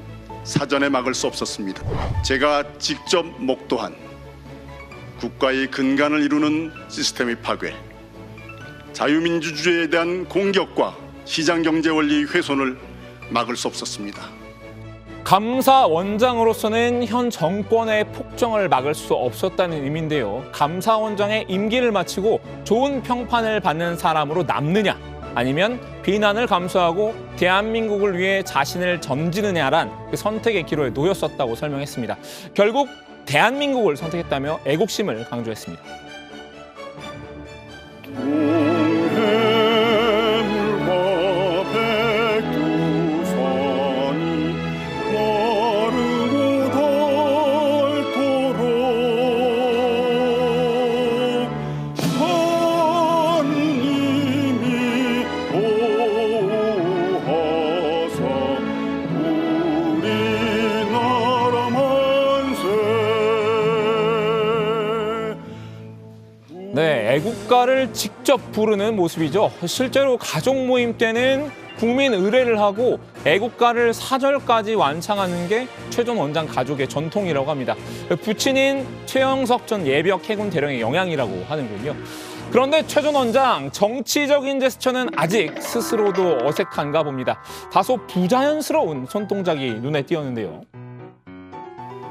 사전에 막을 수 없었습니다. 제가 직접 목도한 국가의 근간을 이루는 시스템의 파괴, 자유민주주의에 대한 공격과 시장경제 원리의 훼손을 막을 수 없었습니다. 감사원장으로서는 현 정권의 폭정을 막을 수 없었다는 의미인데요. 감사원장의 임기를 마치고 좋은 평판을 받는 사람으로 남느냐, 아니면 비난을 감수하고 대한민국을 위해 자신을 던지느냐란 그 선택의 기로에 놓였었다고 설명했습니다. 결국 대한민국을 선택했다며 애국심을 강조했습니다. 애국가를 직접 부르는 모습이죠. 실제로 가족 모임 때는 국민 의례를 하고 애국가를 4절까지 완창하는 게 최 전 원장 가족의 전통이라고 합니다. 부친인 최영석 전 예비역 해군 대령의 영향이라고 하는군요. 그런데 최 전 원장 정치적인 제스처는 아직 스스로도 어색한가 봅니다. 다소 부자연스러운 손동작이 눈에 띄었는데요.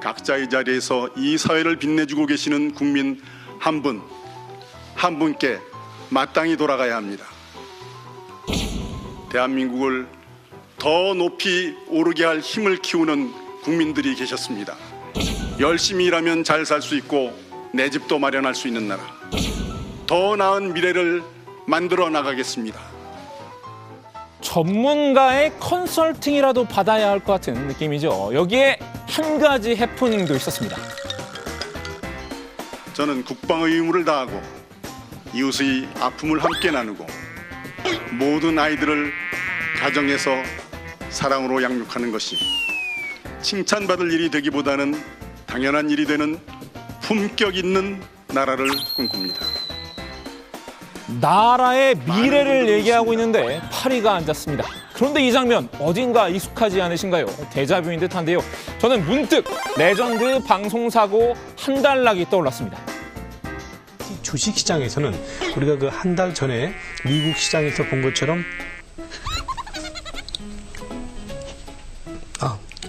각자의 자리에서 이 사회를 빛내주고 계시는 국민 한 분께 마땅히 돌아가야 합니다. 대한민국을 더 높이 오르게 할 힘을 키우는 국민들이 계셨습니다. 열심히 일하면 잘 살 수 있고 내 집도 마련할 수 있는 나라, 더 나은 미래를 만들어 나가겠습니다. 전문가의 컨설팅이라도 받아야 할 것 같은 느낌이죠. 여기에 한 가지 해프닝도 있었습니다. 저는 국방의 의무를 다하고 이웃의 아픔을 함께 나누고 모든 아이들을 가정에서 사랑으로 양육하는 것이 칭찬받을 일이 되기보다는 당연한 일이 되는 품격 있는 나라를 꿈꿉니다. 나라의 미래를 얘기하고 있는데 파리가 앉았습니다. 그런데 이 장면 어딘가 익숙하지 않으신가요? 데자뷰인 듯한데요. 저는 문득 레전드 방송사고 한 달락이 떠올랐습니다. 주식시장에서는 우리가 그 한 달 전에 미국 시장에서 본 것처럼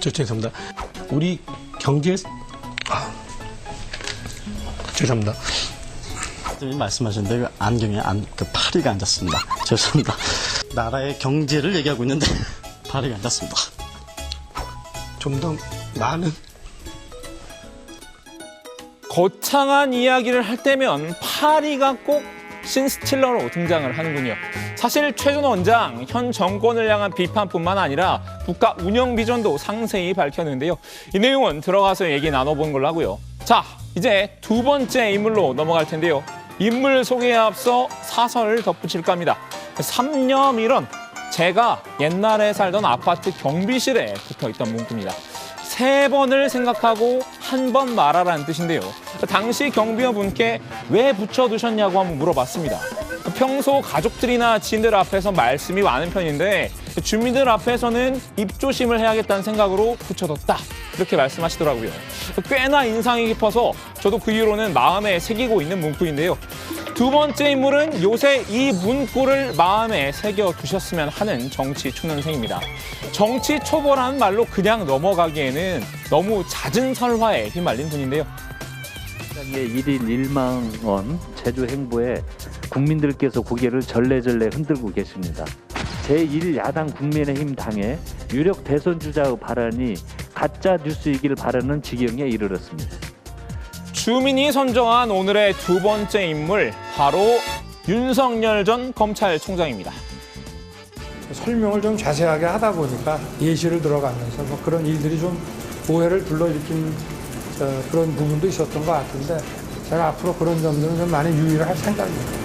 죄송합니다. 우리 경제 죄송합니다. 말씀하셨는데 그 안경에 그 파리가 앉았습니다. 죄송합니다. 나라의 경제를 얘기하고 있는데 파리가 앉았습니다. 좀 더 많은 거창한 이야기를 할 때면 파리가 꼭 신스틸러로 등장을 하는군요. 사실 최 전 원장 현 정권을 향한 비판뿐만 아니라 국가 운영 비전도 상세히 밝혔는데요. 이 내용은 들어가서 얘기 나눠본 걸로 하고요. 자, 이제 두 번째 인물로 넘어갈 텐데요. 인물 소개에 앞서 사설을 덧붙일까 합니다. 3년 일원, 제가 옛날에 살던 아파트 경비실에 붙어있던 문구입니다. 3번을 생각하고 한 번 말하라는 뜻인데요. 당시 경비원분께 왜 붙여두셨냐고 한번 물어봤습니다. 평소 가족들이나 지인들 앞에서 말씀이 많은 편인데 주민들 앞에서는 입조심을 해야겠다는 생각으로 붙여뒀다. 이렇게 말씀하시더라고요. 꽤나 인상이 깊어서 저도 그 이후로는 마음에 새기고 있는 문구인데요. 두 번째 인물은 요새 이 문구를 마음에 새겨두셨으면 하는 정치 초년생입니다. 정치 초보라는 말로 그냥 넘어가기에는 너무 잦은 설화에 휘말린 분인데요. 일일 1만 원 제주 행보에 국민들께서 고개를 절레절레 흔들고 계십니다. 제1야당 국민의힘 당의 유력 대선 주자의 발언이 가짜 뉴스이길 바라는 지경에 이르렀습니다. 주민이 선정한 오늘의 두 번째 인물, 바로 윤석열 전 검찰총장입니다. 설명을 좀 자세하게 하다 보니까 예시를 들어가면서 뭐 그런 일들이 좀 오해를 불러일으킨 그런 부분도 있었던 것 같은데 제가 앞으로 그런 점들은 좀 많이 유의를 할 생각입니다.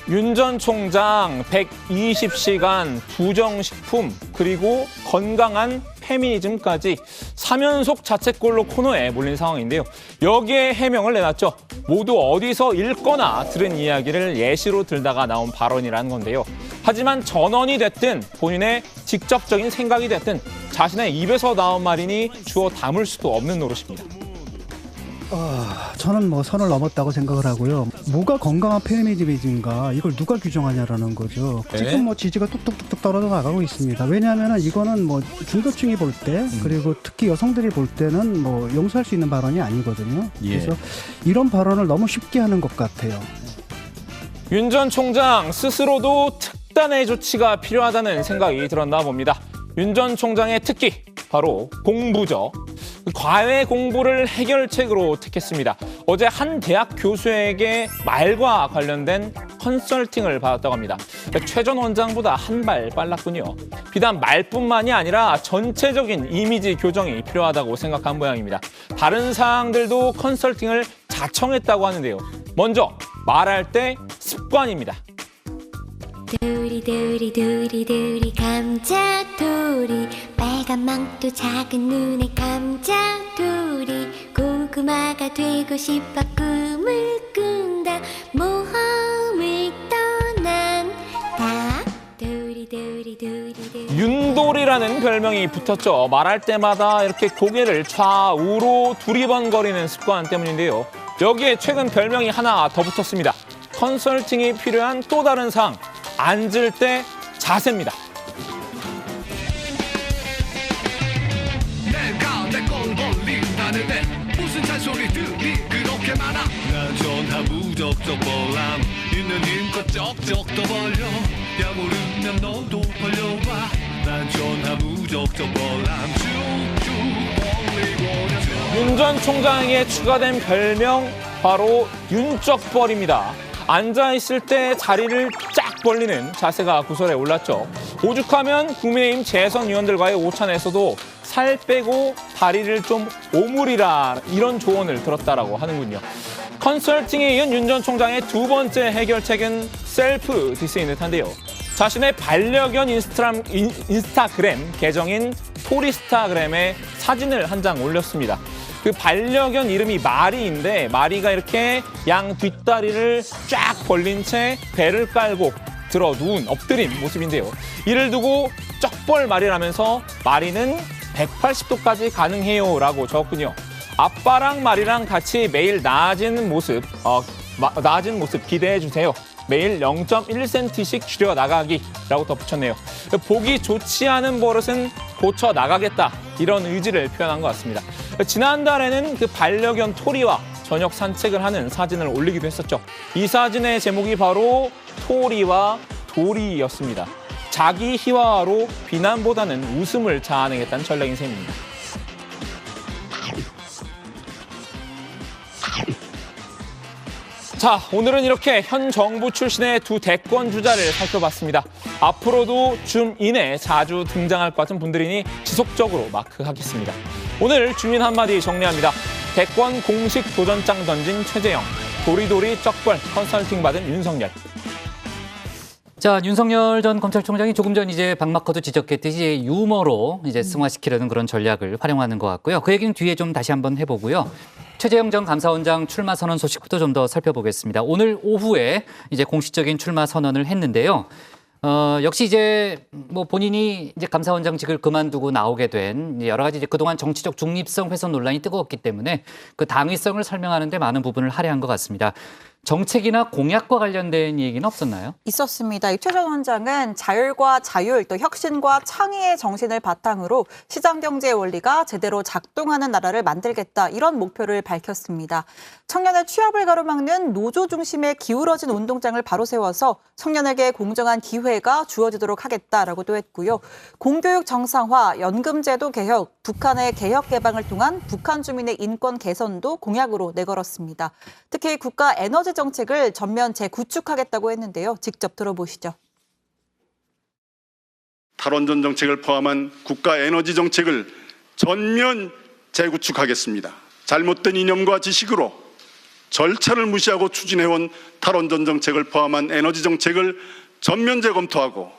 윤 전 총장 120시간 부정식품 그리고 건강한 페미니즘까지 3연속 자책골로 코너에 몰린 상황인데요. 여기에 해명을 내놨죠. 모두 어디서 읽거나 들은 이야기를 예시로 들다가 나온 발언이라는 건데요. 하지만 전언이 됐든 본인의 직접적인 생각이 됐든 자신의 입에서 나온 말이니 주워 담을 수도 없는 노릇입니다. 저는 뭐 선을 넘었다고 생각을 하고요. 뭐가 건강한 페미니즘인가 이걸 누가 규정하냐라는 거죠. 지금 뭐 지지가 뚝뚝뚝뚝 떨어져 나가고 있습니다. 왜냐하면 이거는 뭐 중도층이 볼 때 그리고 특히 여성들이 볼 때는 뭐 용서할 수 있는 발언이 아니거든요. 그래서 이런 발언을 너무 쉽게 하는 것 같아요. 윤 전 총장 스스로도 특단의 조치가 필요하다는 생각이 들었나 봅니다. 윤 전 총장의 특기, 바로 공부죠. 과외 공부를 해결책으로 택했습니다. 어제 한 대학 교수에게 말과 관련된 컨설팅을 받았다고 합니다. 최 전 원장보다 한 발 빨랐군요. 비단 말뿐만이 아니라 전체적인 이미지 교정이 필요하다고 생각한 모양입니다. 다른 사항들도 컨설팅을 자청했다고 하는데요. 먼저 말할 때 습관입니다. 두리두리 감자두리 빨간 망토 작은 눈에 감자두리 고구마가 되고 싶어 꿈을 꾼다 모험을 떠난다 두리두리 윤돌이라는 별명이 붙었죠. 말할 때마다 이렇게 고개를 좌우로 두리번거리는 습관 때문인데요. 여기에 최근 별명이 하나 더 붙었습니다. 컨설팅이 필요한 또 다른 사항, 앉을 때 자세입니다. 내가 내 꼴 벌린다는데 무슨 잔소리들이 그렇게 많아. 난 전하 무적적 볼람 있는 힘껏 쩍쩍 더 벌려. 야 모르면 너도 벌려봐. 난 전하 무적적 볼람 쭉쭉 벌리고. 윤 전 총장에게 추가된 별명 바로 윤쩍벌입니다. 앉아있을 때 자리를 쫙 벌리는 자세가 구설에 올랐죠. 오죽하면 국민의힘 재선 의원들과의 오찬에서도 살 빼고 다리를 좀 오므리라 이런 조언을 들었다라고 하는군요. 컨설팅에 이은 윤 전 총장의 두 번째 해결책은 셀프 디스인 듯한데요. 자신의 반려견 인스타그램 계정인 토리스타그램에 사진을 한 장 올렸습니다. 그 반려견 이름이 마리인데 마리가 이렇게 양 뒷다리를 쫙 벌린 채 배를 깔고 들어 누운 엎드린 모습인데요. 이를 두고 쩍벌 마리라면서 마리는 180도까지 가능해요 라고 적었군요. 아빠랑 마리랑 같이 매일 나아지는 모습 기대해 주세요. 매일 0.1cm씩 줄여 나가기라고 덧붙였네요. 보기 좋지 않은 버릇은 고쳐 나가겠다 이런 의지를 표현한 것 같습니다. 지난달에는 그 반려견 토리와 저녁 산책을 하는 사진을 올리기도 했었죠. 이 사진의 제목이 바로 토리와 도리였습니다. 자기 희화화로 비난보다는 웃음을 자아내겠다는 전략인 셈입니다. 자, 오늘은 이렇게 현 정부 출신의 두 대권 주자를 살펴봤습니다. 앞으로도 줌 인에 자주 등장할 것 같은 분들이니 지속적으로 마크하겠습니다. 오늘 주민 한마디 정리합니다. 대권 공식 도전장 던진 최재형, 도리도리 쩍벌 컨설팅 받은 윤석열. 자, 윤석열 전 검찰총장이 조금 전 이제 박마커도 지적했듯이 유머로 이제 승화시키려는 그런 전략을 활용하는 것 같고요. 그 얘기는 뒤에 좀 다시 한번 해보고요. 최재형 전 감사원장 출마 선언 소식부터 좀 더 살펴보겠습니다. 오늘 오후에 이제 공식적인 출마 선언을 했는데요. 역시 이제 뭐 본인이 이제 감사원장직을 그만두고 나오게 된 여러 가지 이제 그동안 정치적 중립성 훼손 논란이 뜨거웠기 때문에 그 당위성을 설명하는 데 많은 부분을 할애한 것 같습니다. 정책이나 공약과 관련된 얘기는 없었나요? 있었습니다. 최 전 원장은 자율과 자율, 또 혁신과 창의의 정신을 바탕으로 시장경제의 원리가 제대로 작동하는 나라를 만들겠다, 이런 목표를 밝혔습니다. 청년의 취업을 가로막는 노조 중심의 기울어진 운동장을 바로 세워서 청년에게 공정한 기회가 주어지도록 하겠다라고도 했고요. 공교육 정상화, 연금제도 개혁, 북한의 개혁 개방을 통한 북한 주민의 인권 개선도 공약으로 내걸었습니다. 특히 국가 에너지 정책을 전면 재구축하겠다고 했는데요. 직접 들어보시죠. 탈원전 정책을 포함한 국가 에너지 정책을 전면 재구축하겠습니다. 잘못된 이념과 지식으로 절차를 무시하고 추진해온 탈원전 정책을 포함한 에너지 정책을 전면 재검토하고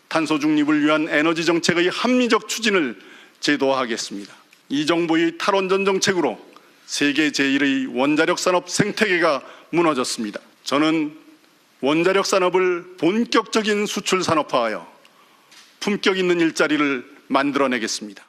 탄소 중립을 위한 에너지 정책의 합리적 추진을 제도화하겠습니다. 이 정부의 탈원전 정책으로 세계 제1의 원자력 산업 생태계가 무너졌습니다. 저는 원자력 산업을 본격적인 수출 산업화하여 품격 있는 일자리를 만들어내겠습니다.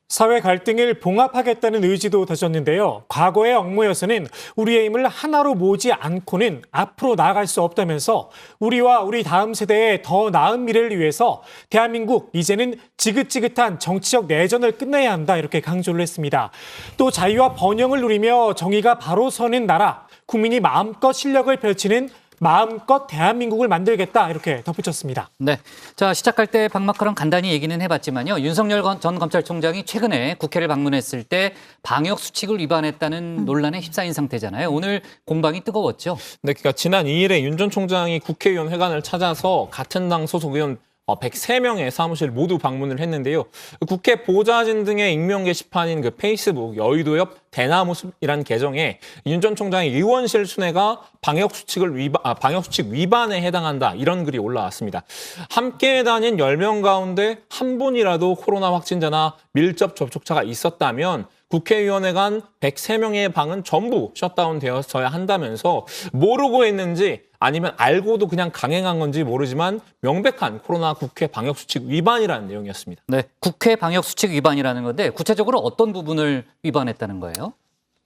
사회 갈등을 봉합하겠다는 의지도 다졌는데요. 과거의 업무에서는 우리의 힘을 하나로 모으지 않고는 앞으로 나아갈 수 없다면서 우리와 우리 다음 세대의 더 나은 미래를 위해서 대한민국 이제는 지긋지긋한 정치적 내전을 끝내야 한다, 이렇게 강조를 했습니다. 또 자유와 번영을 누리며 정의가 바로 서는 나라, 국민이 마음껏 실력을 펼치는 마음껏 대한민국을 만들겠다, 이렇게 덧붙였습니다. 네, 자 시작할 때 박마크랑 간단히 얘기는 해봤지만요. 윤석열 전 검찰총장이 최근에 국회를 방문했을 때 방역 수칙을 위반했다는 논란에 휩싸인 상태잖아요. 오늘 공방이 뜨거웠죠. 네, 그러니까 지난 2일에 윤 전 총장이 국회의원 회관을 찾아서 같은 당 소속 의원 103명의 사무실 모두 방문을 했는데요. 국회 보좌진 등의 익명 게시판인 그 페이스북 여의도 옆 대나무숲이라는 계정에 윤 전 총장의 의원실 순회가 방역 수칙 위반에 해당한다, 이런 글이 올라왔습니다. 함께 다닌 10명 가운데 한 분이라도 코로나 확진자나 밀접 접촉자가 있었다면 국회의원회관 103명의 방은 전부 셧다운 되었어야 한다면서 모르고 했는지 아니면 알고도 그냥 강행한 건지 모르지만 명백한 코로나 국회 방역수칙 위반이라는 내용이었습니다. 네, 국회 방역수칙 위반이라는 건데 구체적으로 어떤 부분을 위반했다는 거예요?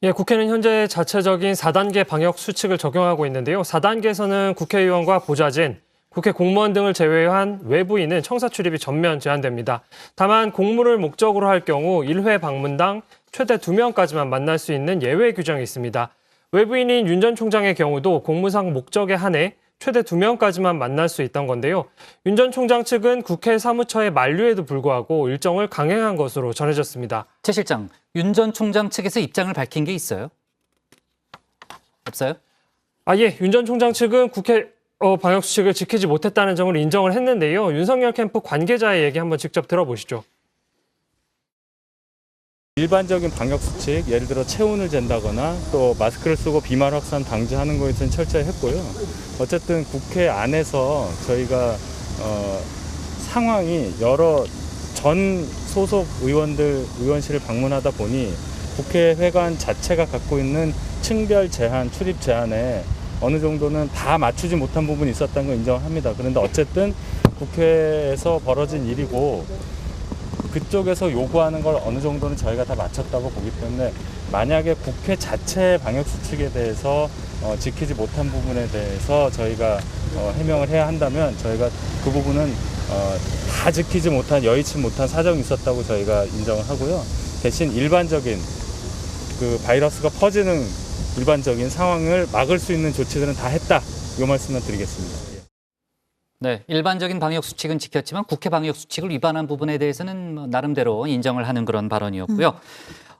예, 국회는 현재 자체적인 4단계 방역수칙을 적용하고 있는데요. 4단계에서는 국회의원과 보좌진, 국회 공무원 등을 제외한 외부인은 청사 출입이 전면 제한됩니다. 다만 공무를 목적으로 할 경우 1회 방문당 최대 2명까지만 만날 수 있는 예외 규정이 있습니다. 외부인인 윤 전 총장의 경우도 공무상 목적에 한해 최대 2명까지만 만날 수 있던 건데요. 윤 전 총장 측은 국회 사무처의 만류에도 불구하고 일정을 강행한 것으로 전해졌습니다. 최 실장, 윤 전 총장 측에서 입장을 밝힌 게 있어요? 없어요? 예, 윤 전 총장 측은 국회 방역수칙을 지키지 못했다는 점을 인정을 했는데요. 윤석열 캠프 관계자의 얘기 한번 직접 들어보시죠. 일반적인 방역수칙, 예를 들어 체온을 잰다거나 또 마스크를 쓰고 비말 확산 방지하는 거에 대해서는 철저히 했고요. 어쨌든 국회 안에서 저희가 상황이 여러 전 소속 의원들 의원실을 방문하다 보니 국회 회관 자체가 갖고 있는 층별 제한, 출입 제한에 어느 정도는 다 맞추지 못한 부분이 있었다는 걸 인정합니다. 그런데 어쨌든 국회에서 벌어진 일이고 그쪽에서 요구하는 걸 어느 정도는 저희가 다 맞췄다고 보기 때문에 만약에 국회 자체 방역 수칙에 대해서 지키지 못한 부분에 대해서 저희가 해명을 해야 한다면 저희가 그 부분은 다 지키지 못한, 여의치 못한 사정이 있었다고 저희가 인정을 하고요. 대신 일반적인 그 바이러스가 퍼지는 일반적인 상황을 막을 수 있는 조치들은 다 했다, 이 말씀을 드리겠습니다. 네, 일반적인 방역수칙은 지켰지만 국회 방역수칙을 위반한 부분에 대해서는 나름대로 인정을 하는 그런 발언이었고요.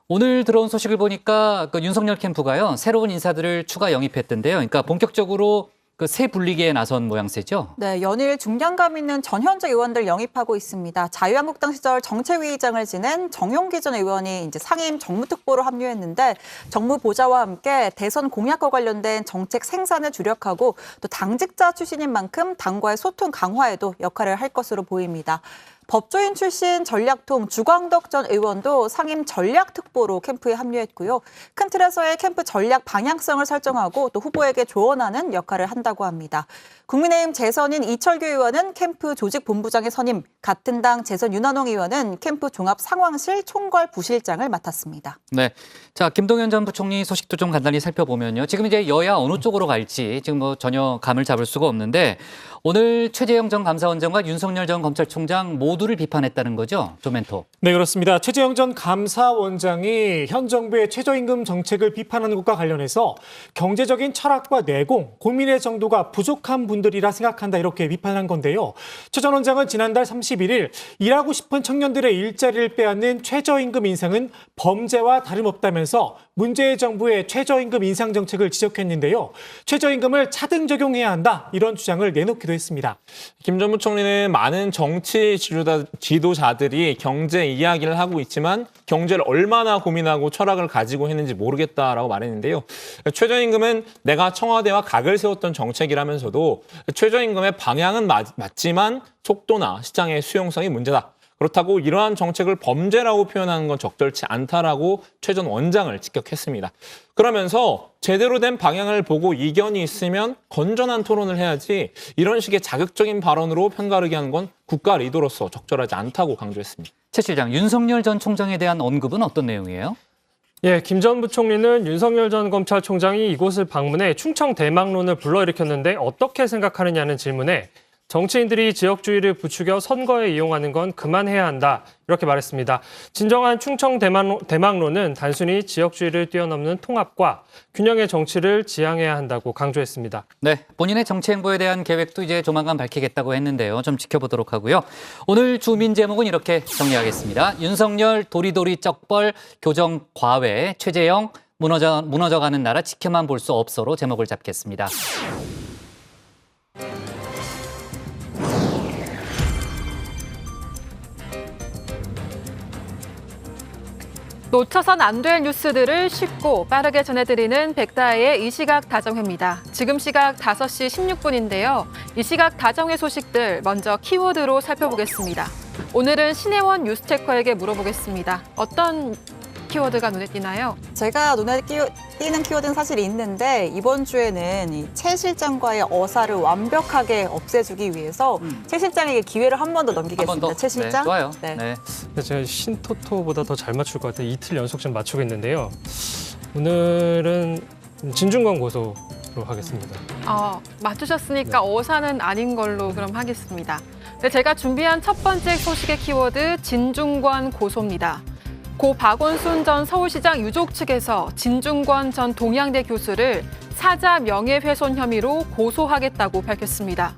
오늘 들어온 소식을 보니까 그 윤석열 캠프가요, 새로운 인사들을 추가 영입했던데요. 그러니까 본격적으로 그 새 분리기에 나선 모양새죠? 네, 연일 중량감 있는 전현직 의원들 영입하고 있습니다. 자유한국당 시절 정책위의장을 지낸 정용기 전 의원이 이제 상임 정무특보로 합류했는데 정무 보좌와 함께 대선 공약과 관련된 정책 생산에 주력하고 또 당직자 출신인 만큼 당과의 소통 강화에도 역할을 할 것으로 보입니다. 법조인 출신 전략통 주광덕 전 의원도 상임 전략특보로 캠프에 합류했고요. 큰 틀에서의 캠프 전략 방향성을 설정하고 또 후보에게 조언하는 역할을 한다고 합니다. 국민의힘 재선인 이철규 의원은 캠프 조직본부장에 선임, 같은 당 재선 윤한홍 의원은 캠프 종합상황실 총괄 부실장을 맡았습니다. 네, 자 김동연 전 부총리 소식도 좀 간단히 살펴보면요. 지금 이제 여야 어느 쪽으로 갈지 지금 뭐 전혀 감을 잡을 수가 없는데 오늘 최재형 전 감사원장과 윤석열 전 검찰총장 모두를 비판했다는 거죠, 조멘토. 네, 그렇습니다. 최재형 전 감사원장이 현 정부의 최저임금 정책을 비판하는 것과 관련해서 경제적인 철학과 내공, 고민의 정도가 부족한 분들이라 생각한다 이렇게 비판한 건데요. 최 전 원장은 지난달 31일 일하고 싶은 청년들의 일자리를 빼앗는 최저임금 인상은 범죄와 다름없다면서 문재인 정부의 최저임금 인상 정책을 지적했는데요. 최저임금을 차등 적용해야 한다 이런 주장을 내놓기도 했습니다. 김 전 부총리는 많은 정치 지도자들이 경제 이야기를 하고 있지만 경제를 얼마나 고민하고 철학을 가지고 했는지 모르겠다라고 말했는데요. 최저임금은 내가 청와대와 각을 세웠던 정책이라면서도 최저임금의 방향은 맞지만 속도나 시장의 수용성이 문제다. 그렇다고 이러한 정책을 범죄라고 표현하는 건 적절치 않다라고 최 전 원장을 직격했습니다. 그러면서 제대로 된 방향을 보고 이견이 있으면 건전한 토론을 해야지 이런 식의 자극적인 발언으로 편가르기 하는 건 국가 리더로서 적절하지 않다고 강조했습니다. 최 실장, 윤석열 전 총장에 대한 언급은 어떤 내용이에요? 예, 김 전 부총리는 윤석열 전 검찰총장이 이곳을 방문해 충청 대망론을 불러일으켰는데 어떻게 생각하느냐는 질문에 정치인들이 지역주의를 부추겨 선거에 이용하는 건 그만해야 한다 이렇게 말했습니다. 진정한 충청 대망론은 단순히 지역주의를 뛰어넘는 통합과 균형의 정치를 지향해야 한다고 강조했습니다. 네, 본인의 정치 행보에 대한 계획도 이제 조만간 밝히겠다고 했는데요. 좀 지켜보도록 하고요. 오늘 주민 제목은 이렇게 정리하겠습니다. 윤석열 도리도리 쩍벌 교정 과외, 최재형 무너져가는 나라 지켜만 볼 수 없어로 제목을 잡겠습니다. 놓쳐선 안 될 뉴스들을 쉽고 빠르게 전해드리는 백다혜의 이 시각 다정회입니다. 지금 시각 5시 16분인데요. 이 시각 다정회 소식들 먼저 키워드로 살펴보겠습니다. 오늘은 신혜원 뉴스체커에게 물어보겠습니다. 어떤 키워드가 눈에 띄나요? 제가 눈에 띄는 키워드는 사실 있는데 이번 주에는 이 최 실장과의 어사를 완벽하게 없애주기 위해서 최 실장에게 기회를 한 번 더 넘기겠습니다. 최 실장. 네, 좋아요. 네. 네. 제가 신토토보다 더 잘 맞출 것 같아요. 이틀 연속 좀 맞추겠는데요. 오늘은 진중권 고소로 하겠습니다. 맞추셨으니까 어사는 아닌 걸로 그럼 하겠습니다. 네, 제가 준비한 첫 번째 소식의 키워드 진중권 고소입니다. 고 박원순 전 서울시장 유족 측에서 진중권 전 동양대 교수를 사자 명예훼손 혐의로 고소하겠다고 밝혔습니다.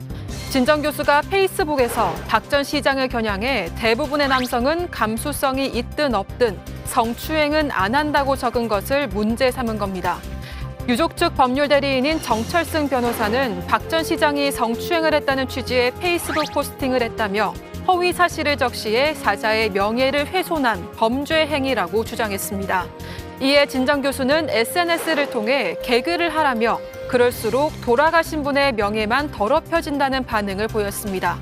진 전 교수가 페이스북에서 박 전 시장을 겨냥해 대부분의 남성은 감수성이 있든 없든 성추행은 안 한다고 적은 것을 문제 삼은 겁니다. 유족 측 법률 대리인인 정철승 변호사는 박 전 시장이 성추행을 했다는 취지의 페이스북 포스팅을 했다며 허위 사실을 적시해 사자의 명예를 훼손한 범죄 행위라고 주장했습니다. 이에 진 전 교수는 SNS를 통해 개그를 하라며 그럴수록 돌아가신 분의 명예만 더럽혀진다는 반응을 보였습니다.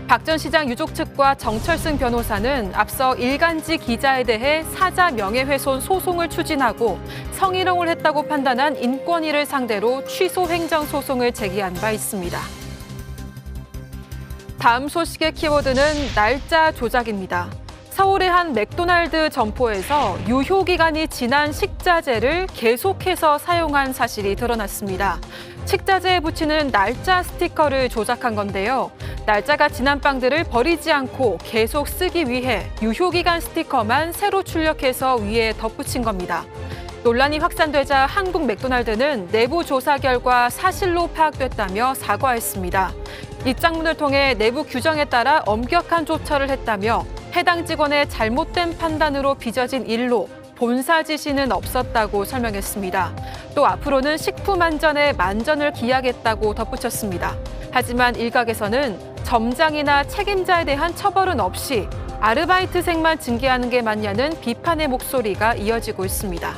박 전 시장 유족 측과 정철승 변호사는 앞서 일간지 기자에 대해 사자 명예훼손 소송을 추진하고 성희롱을 했다고 판단한 인권위를 상대로 취소 행정소송을 제기한 바 있습니다. 다음 소식의 키워드는 날짜 조작입니다. 서울의 한 맥도날드 점포에서 유효기간이 지난 식자재를 계속해서 사용한 사실이 드러났습니다. 식자재에 붙이는 날짜 스티커를 조작한 건데요. 날짜가 지난 빵들을 버리지 않고 계속 쓰기 위해 유효기간 스티커만 새로 출력해서 위에 덧붙인 겁니다. 논란이 확산되자 한국 맥도날드는 내부 조사 결과 사실로 파악됐다며 사과했습니다. 입장문을 통해 내부 규정에 따라 엄격한 조처를 했다며 해당 직원의 잘못된 판단으로 빚어진 일로 본사 지시는 없었다고 설명했습니다. 또 앞으로는 식품 안전에 만전을 기하겠다고 덧붙였습니다. 하지만 일각에서는 점장이나 책임자에 대한 처벌은 없이 아르바이트생만 징계하는 게 맞냐는 비판의 목소리가 이어지고 있습니다.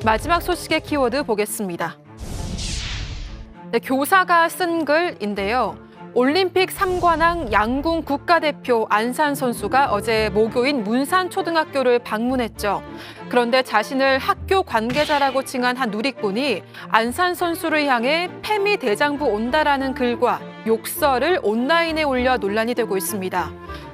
마지막 소식의 키워드 보겠습니다. 네, 교사가 쓴 글인데요. 올림픽 3관왕 양궁 국가대표 안산 선수가 어제 모교인 문산초등학교를 방문했죠. 그런데 자신을 학교 관계자라고 칭한 한 누리꾼이 안산 선수를 향해 패미 대장부 온다라는 글과 욕설을 온라인에 올려 논란이 되고 있습니다.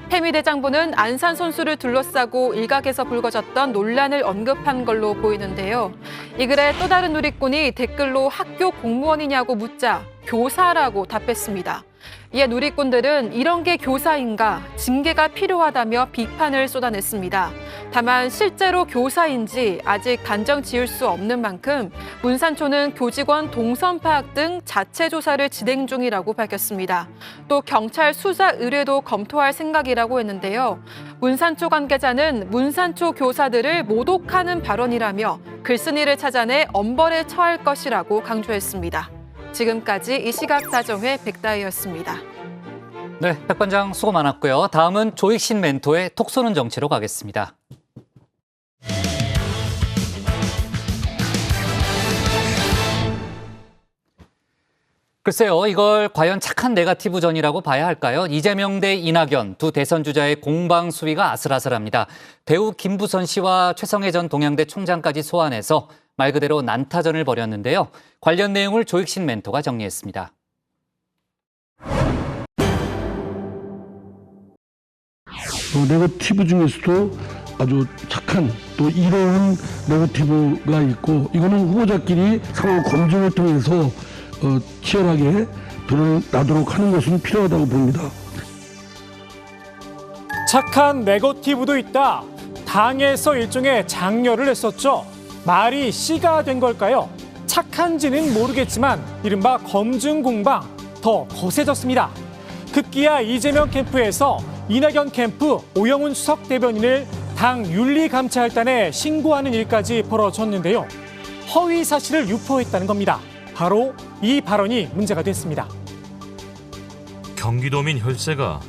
패미 대장부는 안산 선수를 둘러싸고 일각에서 불거졌던 논란을 언급한 걸로 보이는데요. 이 글에 또 다른 누리꾼이 댓글로 학교 공무원이냐고 묻자 교사라고 답했습니다. 이에 누리꾼들은 이런 게 교사인가, 징계가 필요하다며 비판을 쏟아냈습니다. 다만 실제로 교사인지 아직 단정 지을 수 없는 만큼 문산초는 교직원 동선 파악 등 자체 조사를 진행 중이라고 밝혔습니다. 또 경찰 수사 의뢰도 검토할 생각이라고 했는데요. 문산초 관계자는 문산초 교사들을 모독하는 발언이라며 글쓴이를 찾아내 엄벌에 처할 것이라고 강조했습니다. 지금까지 이 시각 다정회 백다희였습니다. 네, 백반장 수고 많았고요. 다음은 조익신 멘토의 톡 쏘는 정치로 가겠습니다. 글쎄요, 이걸 과연 착한 네거티브전이라고 봐야 할까요? 이재명 대 이낙연 두 대선 주자의 공방 수위가 아슬아슬합니다. 배우 김부선 씨와 최성해 전 동양대 총장까지 소환해서 말 그대로 난타전을 벌였는데요. 관련 내용을 조익신 멘토가 정리했습니다. 네거티브 중에서도 아주 착한 또 이로운 네거티브가 있고 이거는 후보자끼리 상호 검증을 통해서 치열하게 드러나도록 하는 것은 필요하다고 봅니다. 착한 네거티브도 있다. 당에서 일종의 장려를 했었죠. 말이 씨가 된 걸까요? 착한지는 모르겠지만 이른바 검증 공방 더 거세졌습니다. 급기야 이재명 캠프에서 이낙연 캠프 오영훈 수석 대변인을 당 윤리감찰단에 신고하는 일까지 벌어졌는데요. 허위 사실을 유포했다는 겁니다. 바로 이 발언이 문제가 됐습니다. 경기도민 혈세가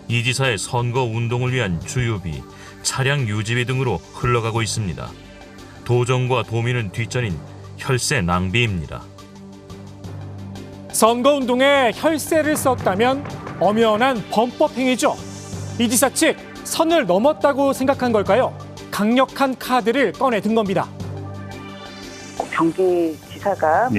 이 지사의 선거 운동을 위한 주유비, 차량 유지비 등으로 흘러가고 있습니다. 도정과 도민은 뒷전인 혈세 낭비입니다. 선거운동에 혈세를 썼다면 엄연한 범법행위죠. 이 지사 측 선을 넘었다고 생각한 걸까요? 강력한 카드를 꺼내든 겁니다. 경기지사가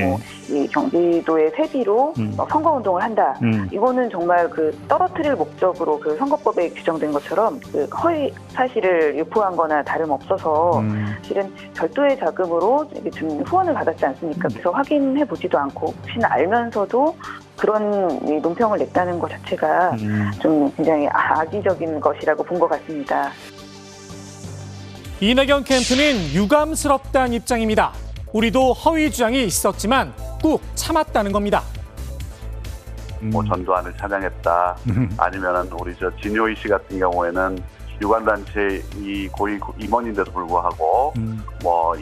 이 경기도의 세비로 선거운동을 한다. 이거는 정말 떨어뜨릴 목적으로 선거법에 규정된 것처럼 허위 사실을 유포한 거나 다름없어서 실은 별도의 자금으로 좀 후원을 받았지 않습니까? 그래서 확인해 보지도 않고 혹시나 알면서도 그런 논평을 냈다는 것 자체가 좀 굉장히 악의적인 것이라고 본 것 같습니다. 이낙연 캠프는 유감스럽다는 입장입니다. 우리도 허위 주장이 있었지만 꾹 참았다는 겁니다. 전두환을 찬양했다. 아니면은 우리 진효희 씨 같은 경우에는 유관단체 이 고위 임원인데도 불구하고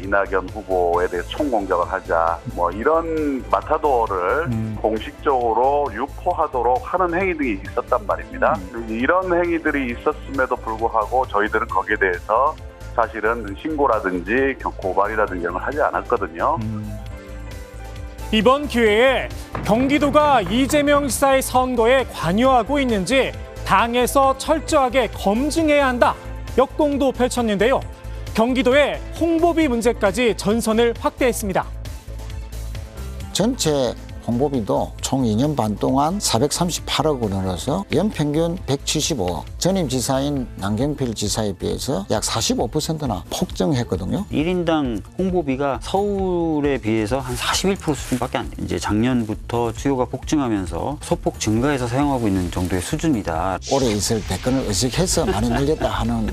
이낙연 후보에 대해서 총공격을 하자 이런 마타도어를 공식적으로 유포하도록 하는 행위 등이 있었단 말입니다. 이런 행위들이 있었음에도 불구하고 저희들은 거기에 대해서 사실은 신고라든지 고발이라든지 이런 걸 하지 않았거든요. 이번 기회에 경기도가 이재명 지사의 선거에 관여하고 있는지 당에서 철저하게 검증해야 한다. 역공도 펼쳤는데요. 경기도의 홍보비 문제까지 전선을 확대했습니다. 전체 홍보비도 총 2년 반 동안 438억 원으로서 연평균 175억, 전임 지사인 남경필 지사에 비해서 약 45%나 폭증했거든요. 1인당 홍보비가 서울에 비해서 한 41% 수준밖에 안 돼요. 이제 작년부터 수요가 폭증하면서 소폭 증가해서 사용하고 있는 정도의 수준이다. 올해 있을 대권을 의식해서 많이 늘렸다 하는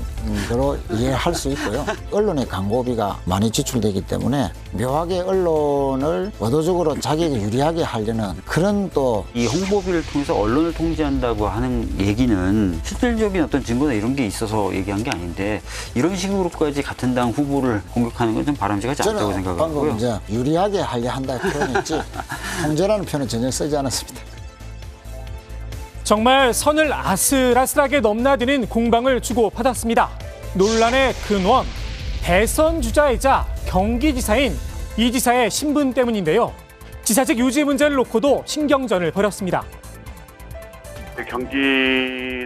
거로 이해할 수 있고요. 언론의 광고비가 많이 지출되기 때문에 묘하게 언론을 의도적으로 자기에게 유리하게 하려는 그런 또 이 홍보비를 통해서 언론을 통제한다고 하는 얘기는 실질적인 어떤 증거나 이런 게 있어서 얘기한 게 아닌데 이런 식으로까지 같은 당 후보를 공격하는 건 좀 바람직하지 않다고 생각하고요. 방금 이제 유리하게 하려 한다 표현했지 통제라는 표현은 전혀 쓰지 않았습니다. 정말 선을 아슬아슬하게 넘나드는 공방을 주고받았습니다. 논란의 근원, 대선 주자이자 경기지사인 이 지사의 신분 때문인데요. 지사직 유지 문제를 놓고도 신경전을 벌였습니다.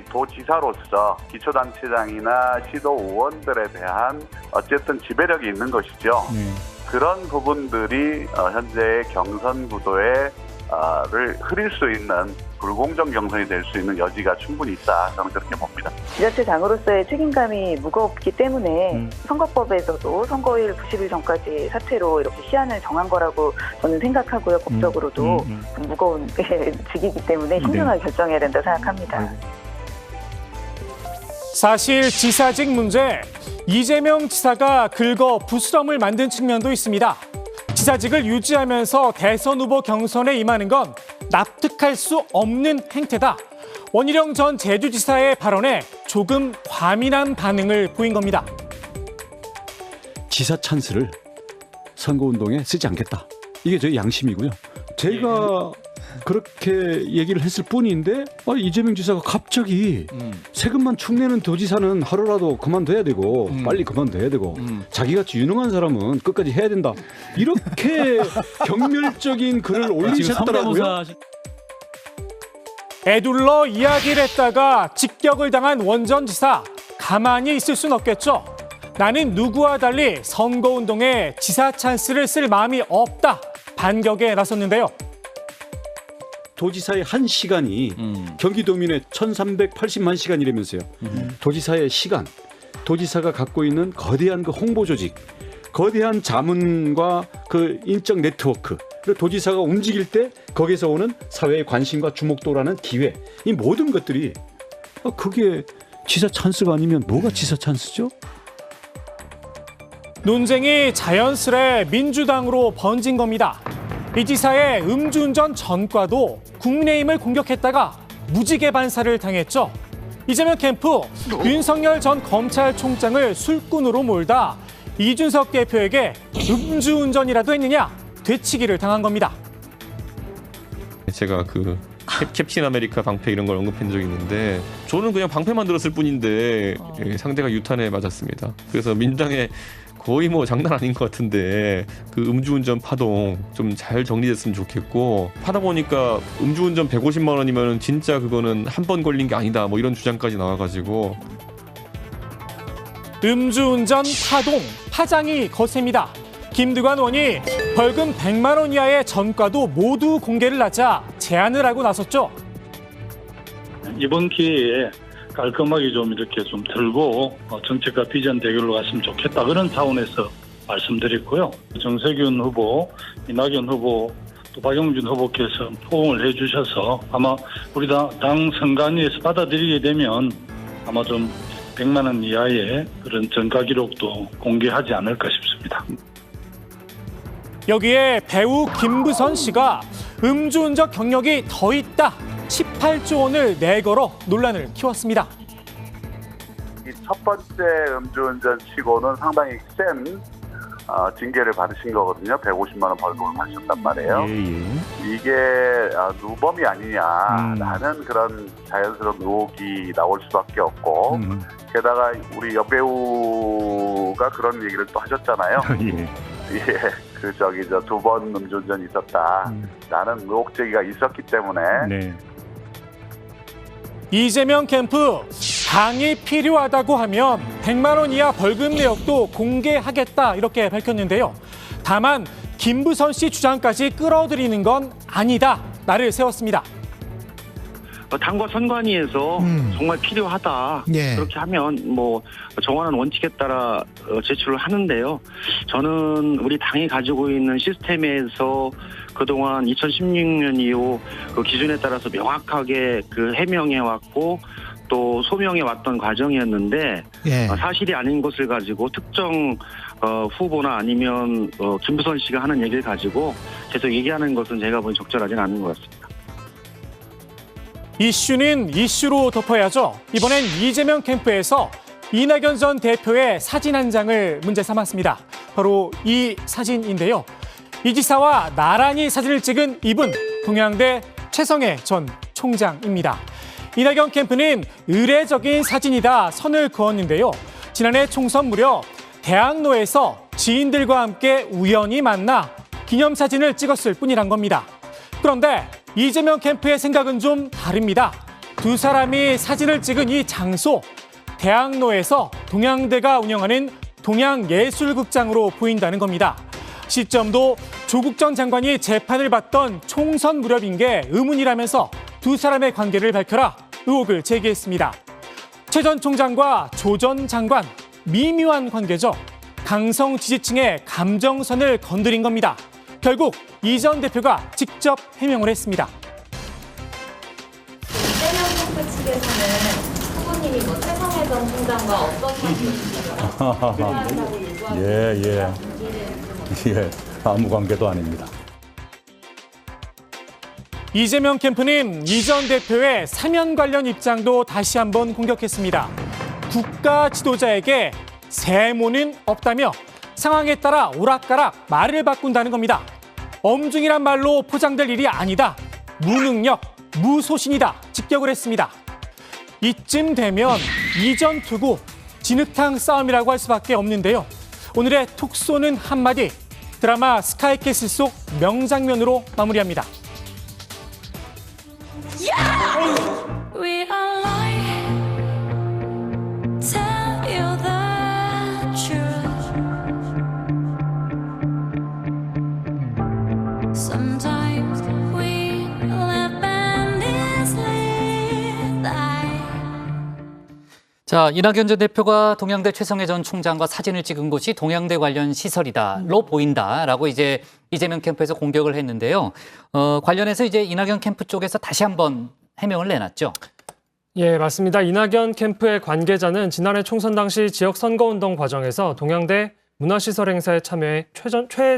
경기도지사로서 기초단체장이나 시도의원들에 대한 어쨌든 지배력이 있는 것이죠. 그런 부분들이 현재의 경선 구도를 흐릴 수 있는 불공정 경선이 될 수 있는 여지가 충분히 있다. 저는 그렇게 봅니다. 지자체장으로서의 책임감이 무겁기 때문에 선거법에서도 선거일 90일 전까지 사퇴로 이렇게 시한을 정한 거라고 저는 생각하고요. 법적으로도 무거운 직이기 때문에 신중하게 결정해야 된다 생각합니다. 사실 지사직 문제, 이재명 지사가 긁어 부스럼을 만든 측면도 있습니다. 지사직을 유지하면서 대선 후보 경선에 임하는 건 납득할 수 없는 행태다. 원희룡 전 제주지사의 발언에 조금 과민한 반응을 보인 겁니다. 지사 찬스를 선거운동에 쓰지 않겠다. 이게 저희 양심이고요. 제가 그렇게 얘기를 했을 뿐인데 이재명 지사가 갑자기 세금만 축내는 도지사는 하루라도 그만둬야 되고 빨리 그만둬야 되고 자기같이 유능한 사람은 끝까지 해야 된다. 이렇게 경멸적인 글을 올리셨더라고요. 애둘러 이야기를 했다가 직격을 당한 원 전 지사, 가만히 있을 순 없겠죠. 나는 누구와 달리 선거운동에 지사 찬스를 쓸 마음이 없다. 반격에 나섰는데요. 도지사의 한 시간이 경기도민의 1380만 시간이라면서요. 도지사의 시간, 도지사가 갖고 있는 거대한 그 홍보 조직, 거대한 자문과 그 인적 네트워크, 그리고 도지사가 움직일 때 거기서 오는 사회의 관심과 주목도라는 기회, 이 모든 것들이 그게 지사 찬스가 아니면 뭐가 지사 찬스죠? 논쟁이 자연스레 민주당으로 번진 겁니다. 이 지사의 음주운전 전과도 국민의힘을 공격했다가 무지개 반사를 당했죠. 이재명 캠프 윤석열 전 검찰총장을 술꾼으로 몰다 이준석 대표에게 음주운전이라도 했느냐 되치기를 당한 겁니다. 제가 그 캡틴 아메리카 방패 이런 걸 언급한 적이 있는데 저는 그냥 방패만 들었을 뿐인데 상대가 유탄에 맞았습니다. 그래서 민주당의 거의 뭐 장난 아닌 것 같은데 그 음주운전 파동 좀 잘 정리됐으면 좋겠고 하다 보니까 음주운전 150만 원이면 진짜 그거는 한 번 걸린 게 아니다 뭐 이런 주장까지 나와가지고 음주운전 파동 파장이 거셉니다. 김두관 의원이 벌금 100만 원 이하의 전과도 모두 공개를 하자 제안을 하고 나섰죠. 이번 기회에 깔끔하게 좀 이렇게 좀 들고 정책과 비전 대결로 갔으면 좋겠다 그런 차원에서 말씀드렸고요. 정세균 후보, 이낙연 후보, 또 박영준 후보께서 포옹을 해주셔서 아마 우리 당 선관위에서 받아들이게 되면 아마 좀 100만 원 이하의 그런 전과 기록도 공개하지 않을까 싶습니다. 여기에 배우 김부선 씨가 음주운전 경력이 더 있다. 18조 원을 내걸어 논란을 키웠습니다. 이 첫 번째 음주운전 치고는 상당히 센 징계를 받으신 거거든요. 150만 원 벌금을 받으셨단 말이에요. 이게 누범이 아니냐라는 그런 자연스러운 의혹이 나올 수밖에 없고 게다가 우리 여배우가 그런 얘기를 또 하셨잖아요. 두 번 음주운전이 있었다라는 의혹 제기가 있었기 때문에 이재명 캠프 당이 필요하다고 하면 100만 원 이하 벌금 내역도 공개하겠다 이렇게 밝혔는데요. 다만 김부선 씨 주장까지 끌어들이는 건 아니다. 날을 세웠습니다. 당과 선관위에서 정말 필요하다. 그렇게 하면 뭐 정하는 원칙에 따라 제출을 하는데요. 저는 우리 당이 가지고 있는 시스템에서 그동안 2016년 이후 그 기준에 따라서 명확하게 그 해명해 왔고 또 소명해 왔던 과정이었는데 사실이 아닌 것을 가지고 특정 후보나 아니면 김부선 씨가 하는 얘기를 가지고 계속 얘기하는 것은 제가 보기엔 적절하지는 않은 것 같습니다. 이슈는 이슈로 덮어야죠. 이번엔 이재명 캠프에서 이낙연 전 대표의 사진 한 장을 문제 삼았습니다. 바로 이 사진인데요. 이 지사와 나란히 사진을 찍은 이분, 동양대 최성해 전 총장입니다. 이낙연 캠프는 의례적인 사진이다 선을 그었는데요. 지난해 총선 무렵 대학로에서 지인들과 함께 우연히 만나 기념사진을 찍었을 뿐이란 겁니다. 그런데 이재명 캠프의 생각은 좀 다릅니다. 두 사람이 사진을 찍은 이 장소, 대학로에서 동양대가 운영하는 동양예술극장으로 보인다는 겁니다. 시점도 조국 전 장관이 재판을 받던 총선 무렵인 게 의문이라면서 두 사람의 관계를 밝혀라 의혹을 제기했습니다. 최 전 총장과 조 전 장관, 미묘한 관계죠. 강성 지지층의 감정선을 건드린 겁니다. 결국 이 전 대표가 직접 해명을 했습니다. 이재명 캠프 측에서는 후보님이 최성해 전 총장과 어떤 관계인지 예, 아무 관계도 아닙니다. 이재명 캠프는 이 전 대표의 사면 관련 입장도 다시 한번 공격했습니다. 국가 지도자에게 세모는 없다며 상황에 따라 오락가락 말을 바꾼다는 겁니다. 엄중이란 말로 포장될 일이 아니다. 무능력, 무소신이다. 직격을 했습니다. 이쯤 되면 이전 투구, 진흙탕 싸움이라고 할 수밖에 없는데요. 오늘의 톡 쏘는 한마디, 드라마 스카이캐슬 속 명장면으로 마무리합니다. We are lying. Tell you the truth. Sometimes we live endlessly. 자, 이낙연 전 대표가 동양대 최성해 전 총장과 사진을 찍은 곳이 동양대 관련 시설이다로 보인다라고 이제 이재명 캠프에서 공격을 했는데요. 관련해서 이제 이낙연 캠프 쪽에서 다시 한번 해명을 내놨죠. 예, 맞습니다. 이낙연 캠프의 관계자는 지난해 총선 당시 지역 선거운동 과정에서 동양대 문화시설 행사에 참여해 최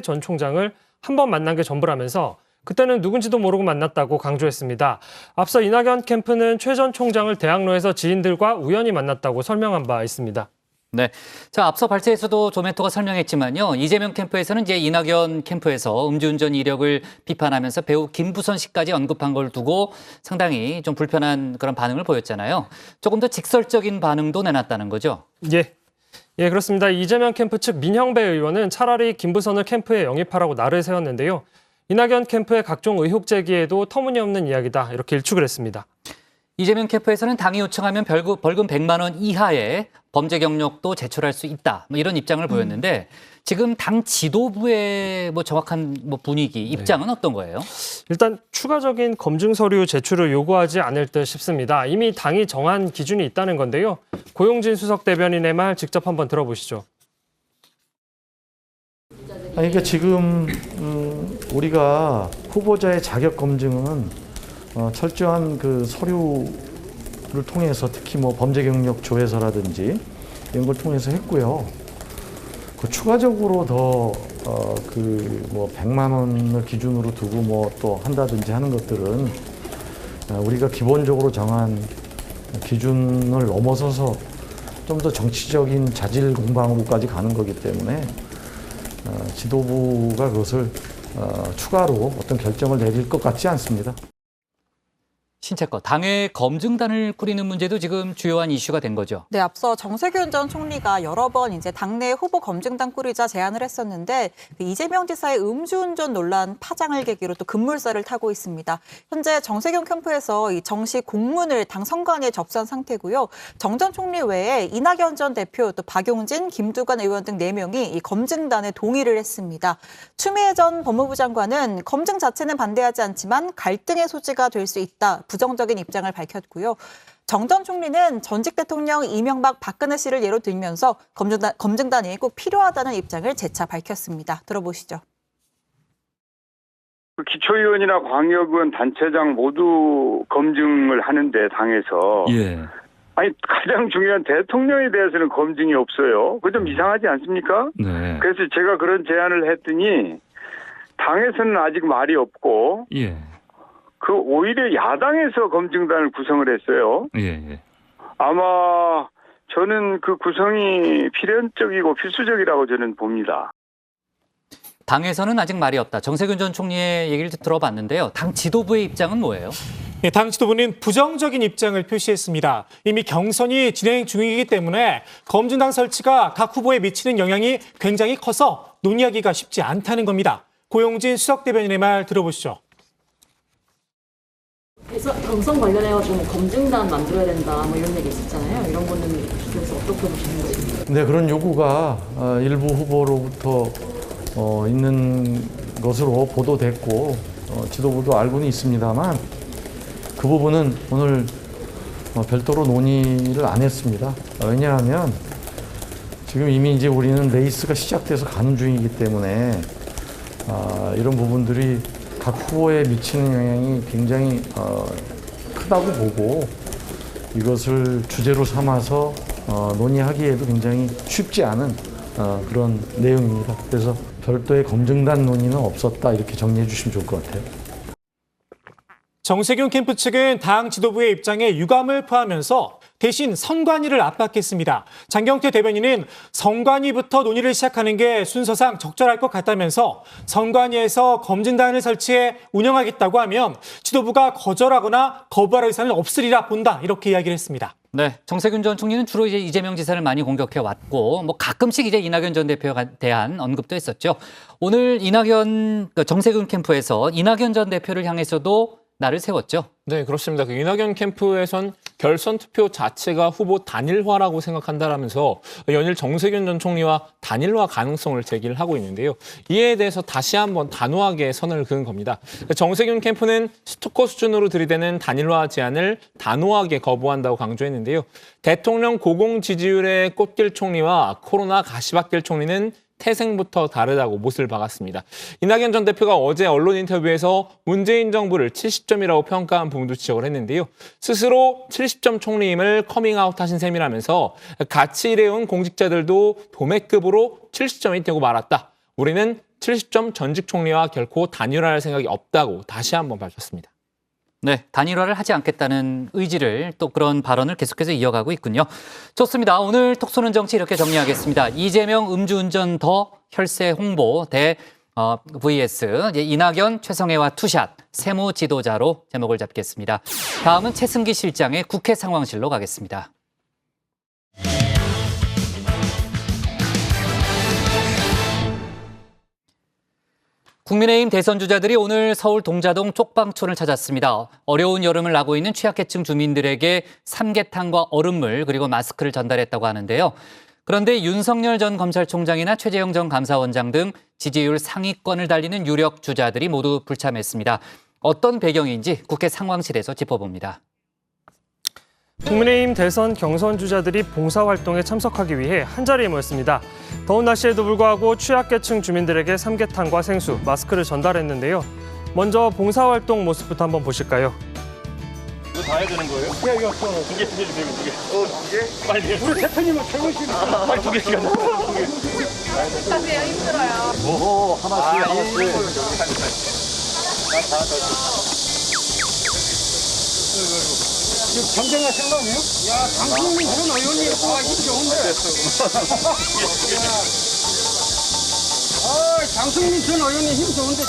전 총장을 한 번 만난 게 전부라면서 그때는 누군지도 모르고 만났다고 강조했습니다. 앞서 이낙연 캠프는 최 전 총장을 대학로에서 지인들과 우연히 만났다고 설명한 바 있습니다. 네. 자, 앞서 발제에서도 조멘토가 설명했지만요. 이재명 캠프에서는 이제 이낙연 캠프에서 음주운전 이력을 비판하면서 배우 김부선 씨까지 언급한 걸 두고 상당히 좀 불편한 그런 반응을 보였잖아요. 조금 더 직설적인 반응도 내놨다는 거죠. 예, 그렇습니다. 이재명 캠프 측 민형배 의원은 차라리 김부선을 캠프에 영입하라고 날을 세웠는데요. 이낙연 캠프의 각종 의혹 제기에도 터무니없는 이야기다. 이렇게 일축을 했습니다. 이재명 캠프에서는 당이 요청하면 벌금 100만 원 이하의 범죄 경력도 제출할 수 있다. 뭐 이런 입장을 보였는데 지금 당 지도부의 뭐 정확한 뭐 분위기, 입장은 어떤 거예요? 일단 추가적인 검증 서류 제출을 요구하지 않을 듯 싶습니다. 이미 당이 정한 기준이 있다는 건데요. 고용진 수석 대변인의 말 직접 한번 들어보시죠. 그러니까 지금 우리가 후보자의 자격 검증은 철저한 그 서류를 통해서 특히 뭐 범죄 경력 조회서라든지 이런 걸 통해서 했고요. 그 추가적으로 더 그 뭐 100만 원을 기준으로 두고 뭐 또 한다든지 하는 것들은 우리가 기본적으로 정한 기준을 넘어서서 좀 더 정치적인 자질 공방으로까지 가는 거기 때문에 지도부가 그것을 추가로 어떤 결정을 내릴 것 같지 않습니다. 신채거 당의 검증단을 꾸리는 문제도 지금 주요한 이슈가 된 거죠. 네, 앞서 정세균 전 총리가 여러 번 이제 당내 후보 검증단 꾸리자 제안을 했었는데 이재명 지사의 음주운전 논란 파장을 계기로 또 급물살을 타고 있습니다. 현재 정세균 캠프에서 이 정식 공문을 당 선관위에 접수한 상태고요. 정 전 총리 외에 이낙연 전 대표, 또 박용진, 김두관 의원 등 4명이 이 검증단에 동의를 했습니다. 추미애 전 법무부 장관은 검증 자체는 반대하지 않지만 갈등의 소지가 될 수 있다. 부정적인 입장을 밝혔고요. 정 전 총리는 전직 대통령 이명박 박근혜 씨를 예로 들면서 검증단이 꼭 필요하다는 입장을 재차 밝혔습니다. 들어보시죠. 기초의원이나 광역의원 단체장 모두 검증을 하는데 당에서 아니 가장 중요한 대통령에 대해서는 검증이 없어요. 그거 좀 이상하지 않습니까? 네. 그래서 제가 그런 제안을 했더니 당에서는 아직 말이 없고 그 오히려 야당에서 검증단을 구성을 했어요. 아마 저는 그 구성이 필연적이고 필수적이라고 저는 봅니다. 당에서는 아직 말이 없다. 정세균 전 총리의 얘기를 들어봤는데요. 당 지도부의 입장은 뭐예요? 네, 당 지도부는 부정적인 입장을 표시했습니다. 이미 경선이 진행 중이기 때문에 검증단 설치가 각 후보에 미치는 영향이 굉장히 커서 논의하기가 쉽지 않다는 겁니다. 고용진 수석 대변인의 말 들어보시죠. 경선 관련해가지고 뭐 검증단 만들어야 된다 뭐 이런 얘기 있었잖아요. 이런 거는 그래서 어떻게 보시는 거예요? 네, 그런 요구가 일부 후보로부터 있는 것으로 보도됐고 지도부도 알고는 있습니다만 그 부분은 오늘 별도로 논의를 안 했습니다. 왜냐하면 지금 이미 이제 우리는 레이스가 시작돼서 가는 중이기 때문에 이런 부분들이 각 후보에 미치는 영향이 굉장히 크다고 보고 이것을 주제로 삼아서 논의하기에도 굉장히 쉽지 않은 그런 내용입니다. 그래서 별도의 검증단 논의는 없었다 이렇게 정리해 주시면 좋을 것 같아요. 정세균 캠프 측은 당 지도부의 입장에 유감을 표하면서 대신 선관위를 압박했습니다. 장경태 대변인은 선관위부터 논의를 시작하는 게 순서상 적절할 것 같다면서 선관위에서 검증단을 설치해 운영하겠다고 하면 지도부가 거절하거나 거부할 의사는 없으리라 본다 이렇게 이야기를 했습니다. 네, 정세균 전 총리는 주로 이제 이재명 지사를 많이 공격해 왔고, 뭐 가끔씩 이제 이낙연 전 대표에 대한 언급도 했었죠. 오늘 정세균 캠프에서 이낙연 전 대표를 향해서도 날을 세웠죠. 네, 그렇습니다. 그 이낙연 캠프에선 결선 투표 자체가 후보 단일화라고 생각한다라면서 연일 정세균 전 총리와 단일화 가능성을 제기를 하고 있는데요. 이에 대해서 다시 한번 단호하게 선을 그은 겁니다. 정세균 캠프는 스토커 수준으로 들이대는 단일화 제안을 단호하게 거부한다고 강조했는데요. 대통령 고공 지지율의 꽃길 총리와 코로나 가시밭길 총리는 태생부터 다르다고 못을 박았습니다. 이낙연 전 대표가 어제 언론 인터뷰에서 문재인 정부를 70점이라고 평가한 부분도 지적을 했는데요. 스스로 70점 총리임을 커밍아웃하신 셈이라면서 같이 일해온 공직자들도 도매급으로 70점이 되고 말았다. 우리는 70점 전직 총리와 결코 단일화할 생각이 없다고 다시 한번 밝혔습니다. 네, 단일화를 하지 않겠다는 의지를 또 그런 발언을 계속해서 이어가고 있군요. 좋습니다. 오늘 톡쏘는 정치 이렇게 정리하겠습니다. 이재명 음주운전 더 혈세 홍보 대 vs 이낙연 최성애와 투샷 세무 지도자로 제목을 잡겠습니다. 다음은 최승기 실장의 국회 상황실로 가겠습니다. 국민의힘 대선 주자들이 오늘 서울 동자동 쪽방촌을 찾았습니다. 어려운 여름을 나고 있는 취약계층 주민들에게 삼계탕과 얼음물 그리고 마스크를 전달했다고 하는데요. 그런데 윤석열 전 검찰총장이나 최재형 전 감사원장 등 지지율 상위권을 달리는 유력 주자들이 모두 불참했습니다. 어떤 배경인지 국회 상황실에서 짚어봅니다. 국민의힘 대선 경선 주자들이 봉사활동에 참석하기 위해 한자리에 모였습니다. 더운 날씨에도 불구하고 취약계층 주민들에게 삼계탕과 생수, 마스크를 전달했는데요. 먼저 봉사활동 모습부터 한번 보실까요? 이거 다 해야 되는 거예요? 야, 이거 두 개 주세요, 두 개. 두 개? 빨리. 우리 대표님은 최고시니까. 빨리 두 개씩 하자. 두 개. 하세요, 힘들어요. 오, 하나씩, 하나씩. 경쟁할 생각이에요? 야, 장승민 전 의원님 힘 좋은데. 장승민 전 의원님 힘 좋은데.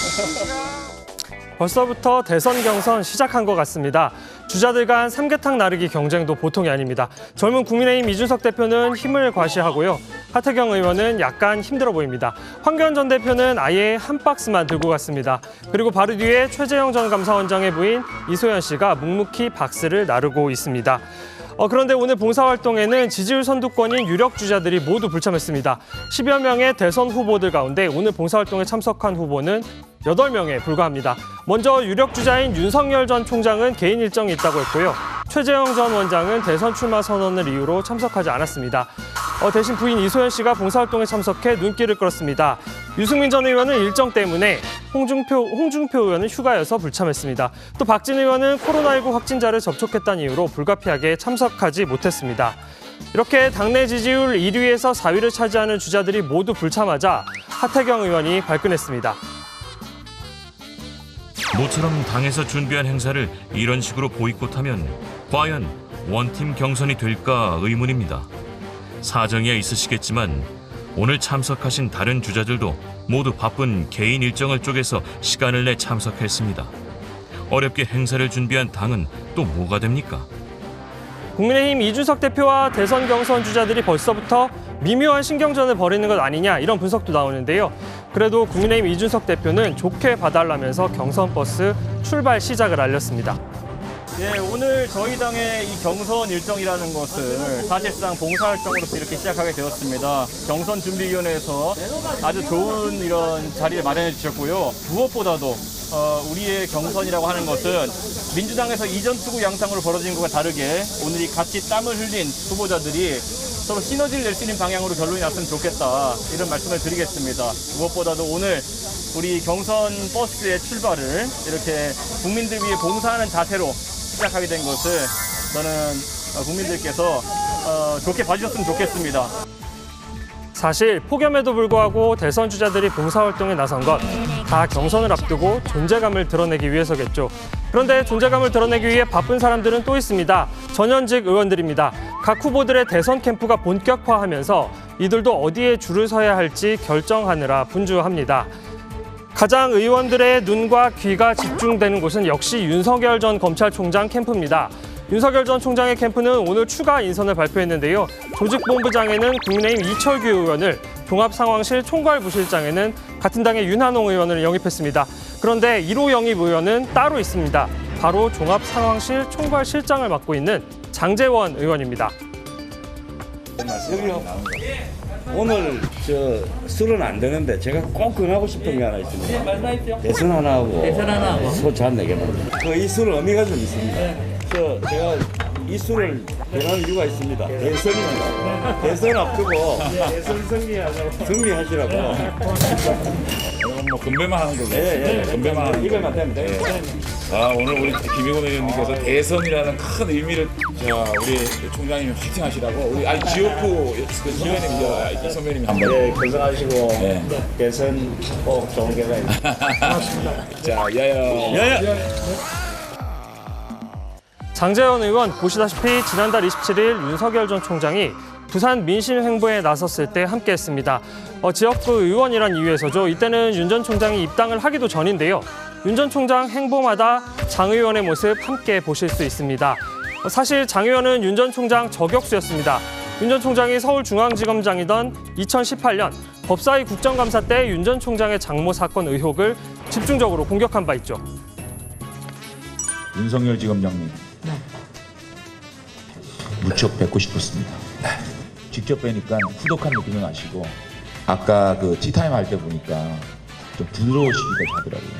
벌써부터 대선 경선 시작한 것 같습니다. 주자들 간 삼계탕 나르기 경쟁도 보통이 아닙니다. 젊은 국민의힘 이준석 대표는 힘을 과시하고요. 하태경 의원은 약간 힘들어 보입니다. 황교안 전 대표는 아예 한 박스만 들고 갔습니다. 그리고 바로 뒤에 최재형 전 감사원장의 부인 이소연 씨가 묵묵히 박스를 나르고 있습니다. 그런데 오늘 봉사활동에는 지지율 선두권인 유력 주자들이 모두 불참했습니다. 10여 명의 대선 후보들 가운데 오늘 봉사활동에 참석한 후보는 8명에 불과합니다. 먼저 유력 주자인 윤석열 전 총장은 개인 일정이 있다고 했고요. 최재형 전 원장은 대선 출마 선언을 이유로 참석하지 않았습니다. 대신 부인 이소연 씨가 봉사활동에 참석해 눈길을 끌었습니다. 유승민 전 의원은 일정 때문에 홍준표 의원은 휴가여서 불참했습니다. 또 박진 의원은 코로나19 확진자를 접촉했다는 이유로 불가피하게 참석하지 못했습니다. 이렇게 당내 지지율 1위에서 4위를 차지하는 주자들이 모두 불참하자 하태경 의원이 발끈했습니다. 모처럼 당에서 준비한 행사를 이런 식으로 보이콧하면 과연 원팀 경선이 될까 의문입니다. 사정이야 있으시겠지만 오늘 참석하신 다른 주자들도 모두 바쁜 개인 일정을 쪼개서 시간을 내 참석했습니다. 어렵게 행사를 준비한 당은 또 뭐가 됩니까? 국민의힘 이준석 대표와 대선 경선 주자들이 벌써부터 미묘한 신경전을 벌이는 것 아니냐 이런 분석도 나오는데요. 그래도 국민의힘 이준석 대표는 좋게 봐달라면서 경선 버스 출발 시작을 알렸습니다. 예, 오늘 저희 당의 이 경선 일정이라는 것을 사실상 봉사활동으로서 이렇게 시작하게 되었습니다. 경선준비위원회에서 아주 좋은 이런 자리를 마련해 주셨고요. 무엇보다도 우리의 경선이라고 하는 것은 민주당에서 이전 투구 양상으로 벌어진 것과 다르게 오늘 이 같이 땀을 흘린 후보자들이 서로 시너지를 낼 수 있는 방향으로 결론이 났으면 좋겠다, 이런 말씀을 드리겠습니다. 무엇보다도 오늘 우리 경선 버스의 출발을 이렇게 국민들 위해 봉사하는 자세로 시작하게 된 것을 저는 국민들께서 좋게 봐주셨으면 좋겠습니다. 사실 폭염에도 불구하고 대선 주자들이 봉사활동에 나선 건 다 경선을 앞두고 존재감을 드러내기 위해서겠죠. 그런데 존재감을 드러내기 위해 바쁜 사람들은 또 있습니다. 전현직 의원들입니다. 각 후보들의 대선 캠프가 본격화하면서 이들도 어디에 줄을 서야 할지 결정하느라 분주합니다. 가장 의원들의 눈과 귀가 집중되는 곳은 역시 윤석열 전 검찰총장 캠프입니다. 윤석열 전 총장의 캠프는 오늘 추가 인선을 발표했는데요. 조직본부장에는 국민의힘 이철규 의원을, 종합상황실 총괄부실장에는 같은 당의 윤한홍 의원을 영입했습니다. 그런데 1호 영입 의원은 따로 있습니다. 바로 종합상황실 총괄실장을 맡고 있는 장제원 의원입니다. 오늘 술은 안 되는데 제가 꼭 권하고 싶은 게 하나 있습니다. 대선 하나 하고 소 잘 내겠는데 이 술 의미가 좀 있습니다. 제가 이 술을 권하는 이유가 있습니다. 대선입니다. 대선 앞두고 대선 승리하시라고. 뭐 건배만 하는 거죠. 예. 건배만 하는 이거만 되면 돼요. 오늘 우리 김의곤 의원님께서 대선이라는 큰 의미를 우리 총장님이 화이팅 하시라고 우리 지역구 선배님이 선배님이 한번 건강하시고 대선 꼭 좋은 결과 고맙습니다. 자, 야야. 장제원 의원, 보시다시피 지난달 27일 윤석열 전 총장이 부산 민심 행보에 나섰을 때 함께했습니다. 지역구 의원이란 이유에서죠. 이때는 윤 전 총장이 입당을 하기도 전인데요. 윤 전 총장 행보마다 장 의원의 모습 함께 보실 수 있습니다. 사실 장 의원은 윤 전 총장 저격수였습니다. 윤 전 총장이 서울중앙지검장이던 2018년 법사위 국정감사 때 윤 전 총장의 장모 사건 의혹을 집중적으로 공격한 바 있죠. 윤석열 지검장님 무척 뵙고 싶었습니다. 직접 뵈니까 후덕한 느낌이 나시고 아까 그 티타임 할 때 보니까 좀 부드러우시기도 하더라고요.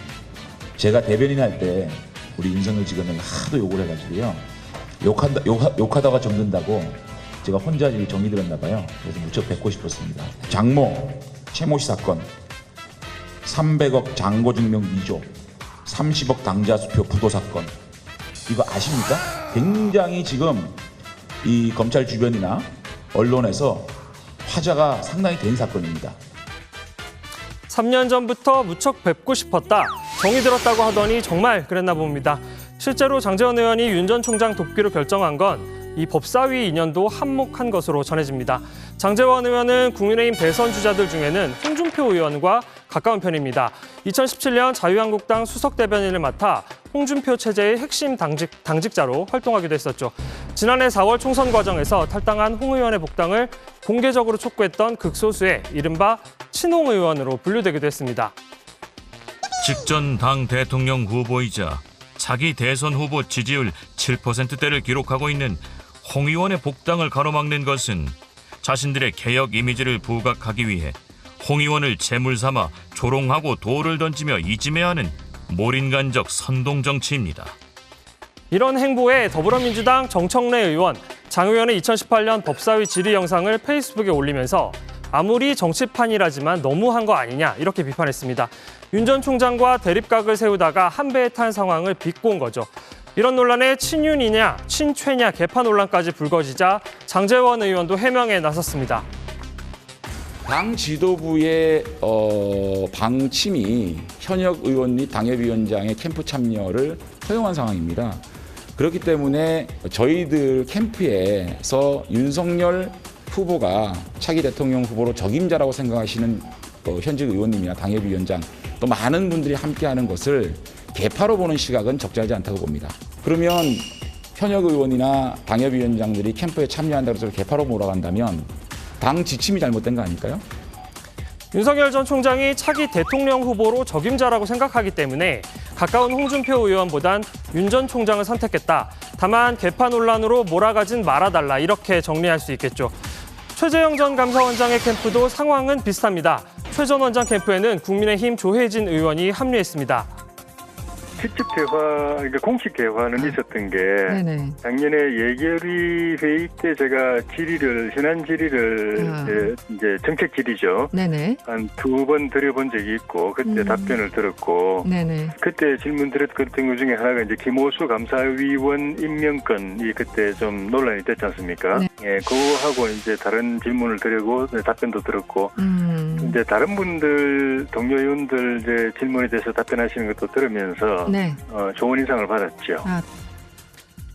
제가 대변인 할 때 우리 윤석열 지검장이 하도 욕을 해가지고요. 욕하다가 정든다고 제가 혼자 정리 들었나 봐요. 그래서 무척 뵙고 싶었습니다. 장모 최모 씨 사건, 300억 장고증명 위조, 30억 당자수표 부도 사건, 이거 아십니까? 굉장히 지금 이 검찰 주변이나 언론에서 화제가 상당히 된 사건입니다. 3년 전부터 무척 뵙고 싶었다. 정이 들었다고 하더니 정말 그랬나 봅니다. 실제로 장제원 의원이 윤 전 총장 돕기로 결정한 건 이 법사위 인연도 한몫한 것으로 전해집니다. 장제원 의원은 국민의힘 대선 주자들 중에는 홍준표 의원과 가까운 편입니다. 2017년 자유한국당 수석 대변인을 맡아 홍준표 체제의 핵심 당직자로 활동하기도 했었죠. 지난해 4월 총선 과정에서 탈당한 홍 의원의 복당을 공개적으로 촉구했던 극소수의 이른바 친홍 의원으로 분류되기도 했습니다. 직전 당 대통령 후보이자 자기 대선 후보 지지율 7%대를 기록하고 있는 홍 의원의 복당을 가로막는 것은 자신들의 개혁 이미지를 부각하기 위해 홍 의원을 제물 삼아 조롱하고 돌을 던지며 이짐해하는 몰인간적 선동 정치입니다. 이런 행보에 더불어민주당 정청래 의원, 장 의원의 2018년 법사위 질의 영상을 페이스북에 올리면서 아무리 정치판이라지만 너무한 거 아니냐 이렇게 비판했습니다. 윤 전 총장과 대립각을 세우다가 한 배에 탄 상황을 비꼬은 거죠. 이런 논란에 친윤이냐 친최냐 개파 논란까지 불거지자 장제원 의원도 해명에 나섰습니다. 당 지도부의 방침이 현역 의원 및 당협위원장의 캠프 참여를 허용한 상황입니다. 그렇기 때문에 저희들 캠프에서 윤석열 후보가 차기 대통령 후보로 적임자라고 생각하시는 현직 의원님이나 당협위원장 또 많은 분들이 함께하는 것을 개파로 보는 시각은 적절하지 않다고 봅니다. 그러면 현역 의원이나 당협위원장들이 캠프에 참여한다고 해서 개파로 몰아간다면 당 지침이 잘못된 거 아닐까요? 윤석열 전 총장이 차기 대통령 후보로 적임자라고 생각하기 때문에 가까운 홍준표 의원보단 윤 전 총장을 선택했다. 다만 개파 논란으로 몰아가진 말아달라 이렇게 정리할 수 있겠죠. 최재형 전 감사원장의 캠프도 상황은 비슷합니다. 최 전 원장 캠프에는 국민의힘 조혜진 의원이 합류했습니다. 직접 대화, 그러니까 공식 대화는 있었던 게 작년에 예결위 회의 때 제가 현안 질의를 이제 정책 질의죠. 한 2번 드려본 적이 있고 그때 답변을 들었고 그때 질문 드렸던 것 중에 하나가 이제 김호수 감사위원 임명권이 그때 좀 논란이 됐지 않습니까? 예, 그거하고 이제 다른 질문을 드리고 답변도 들었고 이제 다른 분들 동료 의원들 이제 질문에 대해서 답변하시는 것도 들으면서 좋은 인상을 받았죠.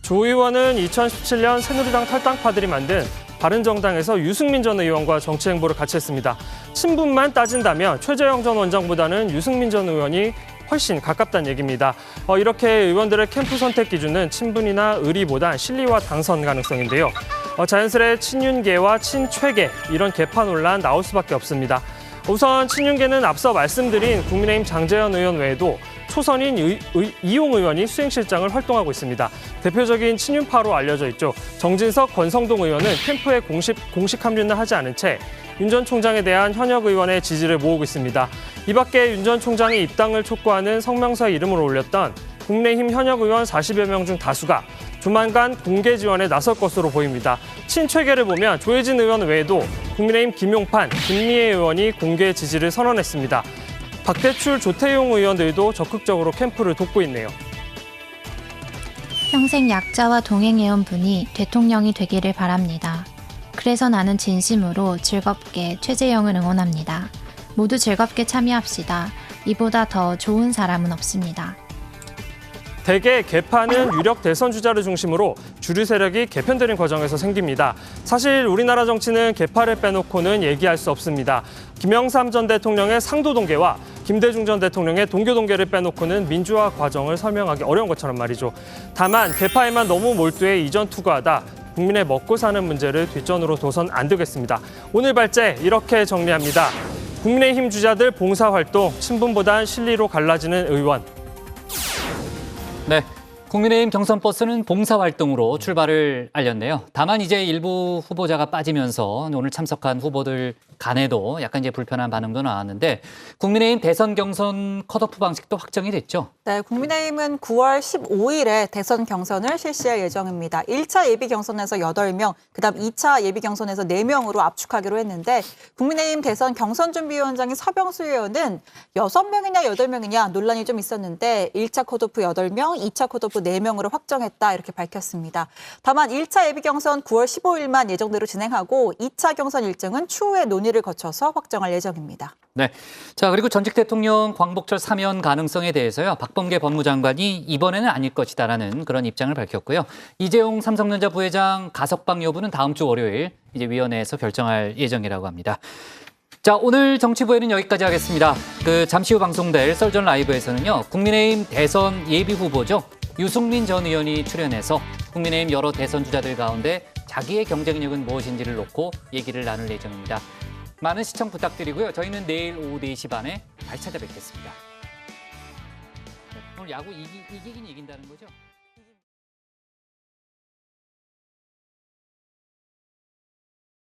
조 의원은 2017년 새누리당 탈당파들이 만든 바른정당에서 유승민 전 의원과 정치 행보를 같이 했습니다. 친분만 따진다면 최재형 전 원장보다는 유승민 전 의원이 훨씬 가깝다는 얘기입니다. 이렇게 의원들의 캠프 선택 기준은 친분이나 의리보단 실리와 당선 가능성인데요. 자연스레 친윤계와 친최계 이런 개파 논란 나올 수밖에 없습니다. 우선 친윤계는 앞서 말씀드린 국민의힘 장재현 의원 외에도 초선인 이용 의원이 수행실장을 활동하고 있습니다. 대표적인 친윤파로 알려져 있죠. 정진석, 권성동 의원은 캠프에 공식 합류는 하지 않은 채 윤 전 총장에 대한 현역 의원의 지지를 모으고 있습니다. 이 밖에 윤 전 총장이 입당을 촉구하는 성명서에 이름을 올렸던 국민의힘 현역 의원 40여 명 중 다수가 조만간 공개 지원에 나설 것으로 보입니다. 친최계를 보면 조혜진 의원 외에도 국민의힘 김용판, 김미애 의원이 공개 지지를 선언했습니다. 박대출, 조태용 의원들도 적극적으로 캠프를 돕고 있네요. 평생 약자와 동행해온 분이 대통령이 되기를 바랍니다. 그래서 나는 진심으로 즐겁게 최재형을 응원합니다. 모두 즐겁게 참여합시다. 이보다 더 좋은 사람은 없습니다. 대개 개파는 유력 대선 주자를 중심으로 주류 세력이 개편되는 과정에서 생깁니다. 사실 우리나라 정치는 개파를 빼놓고는 얘기할 수 없습니다. 김영삼 전 대통령의 상도동계와 김대중 전 대통령의 동교동계를 빼놓고는 민주화 과정을 설명하기 어려운 것처럼 말이죠. 다만 개파에만 너무 몰두해 이전 투구하다 국민의 먹고 사는 문제를 뒷전으로 둬선 안 되겠습니다. 오늘 발제 이렇게 정리합니다. 국민의힘 주자들 봉사활동, 친분보단 실리로 갈라지는 의원. 네, 국민의힘 경선 버스는 봉사활동으로 출발을 알렸네요. 다만 이제 일부 후보자가 빠지면서 오늘 참석한 후보들 간에도 약간 이제 불편한 반응도 나왔는데 국민의힘 대선 경선 컷오프 방식도 확정이 됐죠. 네, 국민의힘은 9월 15일에 대선 경선을 실시할 예정입니다. 1차 예비 경선에서 8명, 그다음 2차 예비 경선에서 4명으로 압축하기로 했는데 국민의힘 대선 경선준비위원장인 서병수 의원은 6명이냐 8명이냐 논란이 좀 있었는데 1차 컷오프 8명, 2차 컷오프 4명으로 확정했다 이렇게 밝혔습니다. 다만 1차 예비 경선 9월 15일만 예정대로 진행하고 2차 경선 일정은 추후에 논의를 거쳐서 확정할 예정입니다. 네. 자, 그리고 전직 대통령 광복절 사면 가능성에 대해서요. 박범계 법무장관이 이번에는 아닐 것이다라는 그런 입장을 밝혔고요. 이재용 삼성전자 부회장 가석방 여부는 다음 주 월요일 이제 위원회에서 결정할 예정이라고 합니다. 자, 오늘 정치부에는 여기까지 하겠습니다. 잠시 후 방송될 썰전 라이브에서는요. 국민의힘 대선 예비 후보죠. 유승민 전 의원이 출연해서 국민의힘 여러 대선 주자들 가운데 자기의 경쟁력은 무엇인지를 놓고 얘기를 나눌 예정입니다. 많은 시청 부탁드리고요. 저희는 내일 오후 4시 반에 다시 찾아뵙겠습니다. 오늘 야구 이기긴 이긴다는 거죠?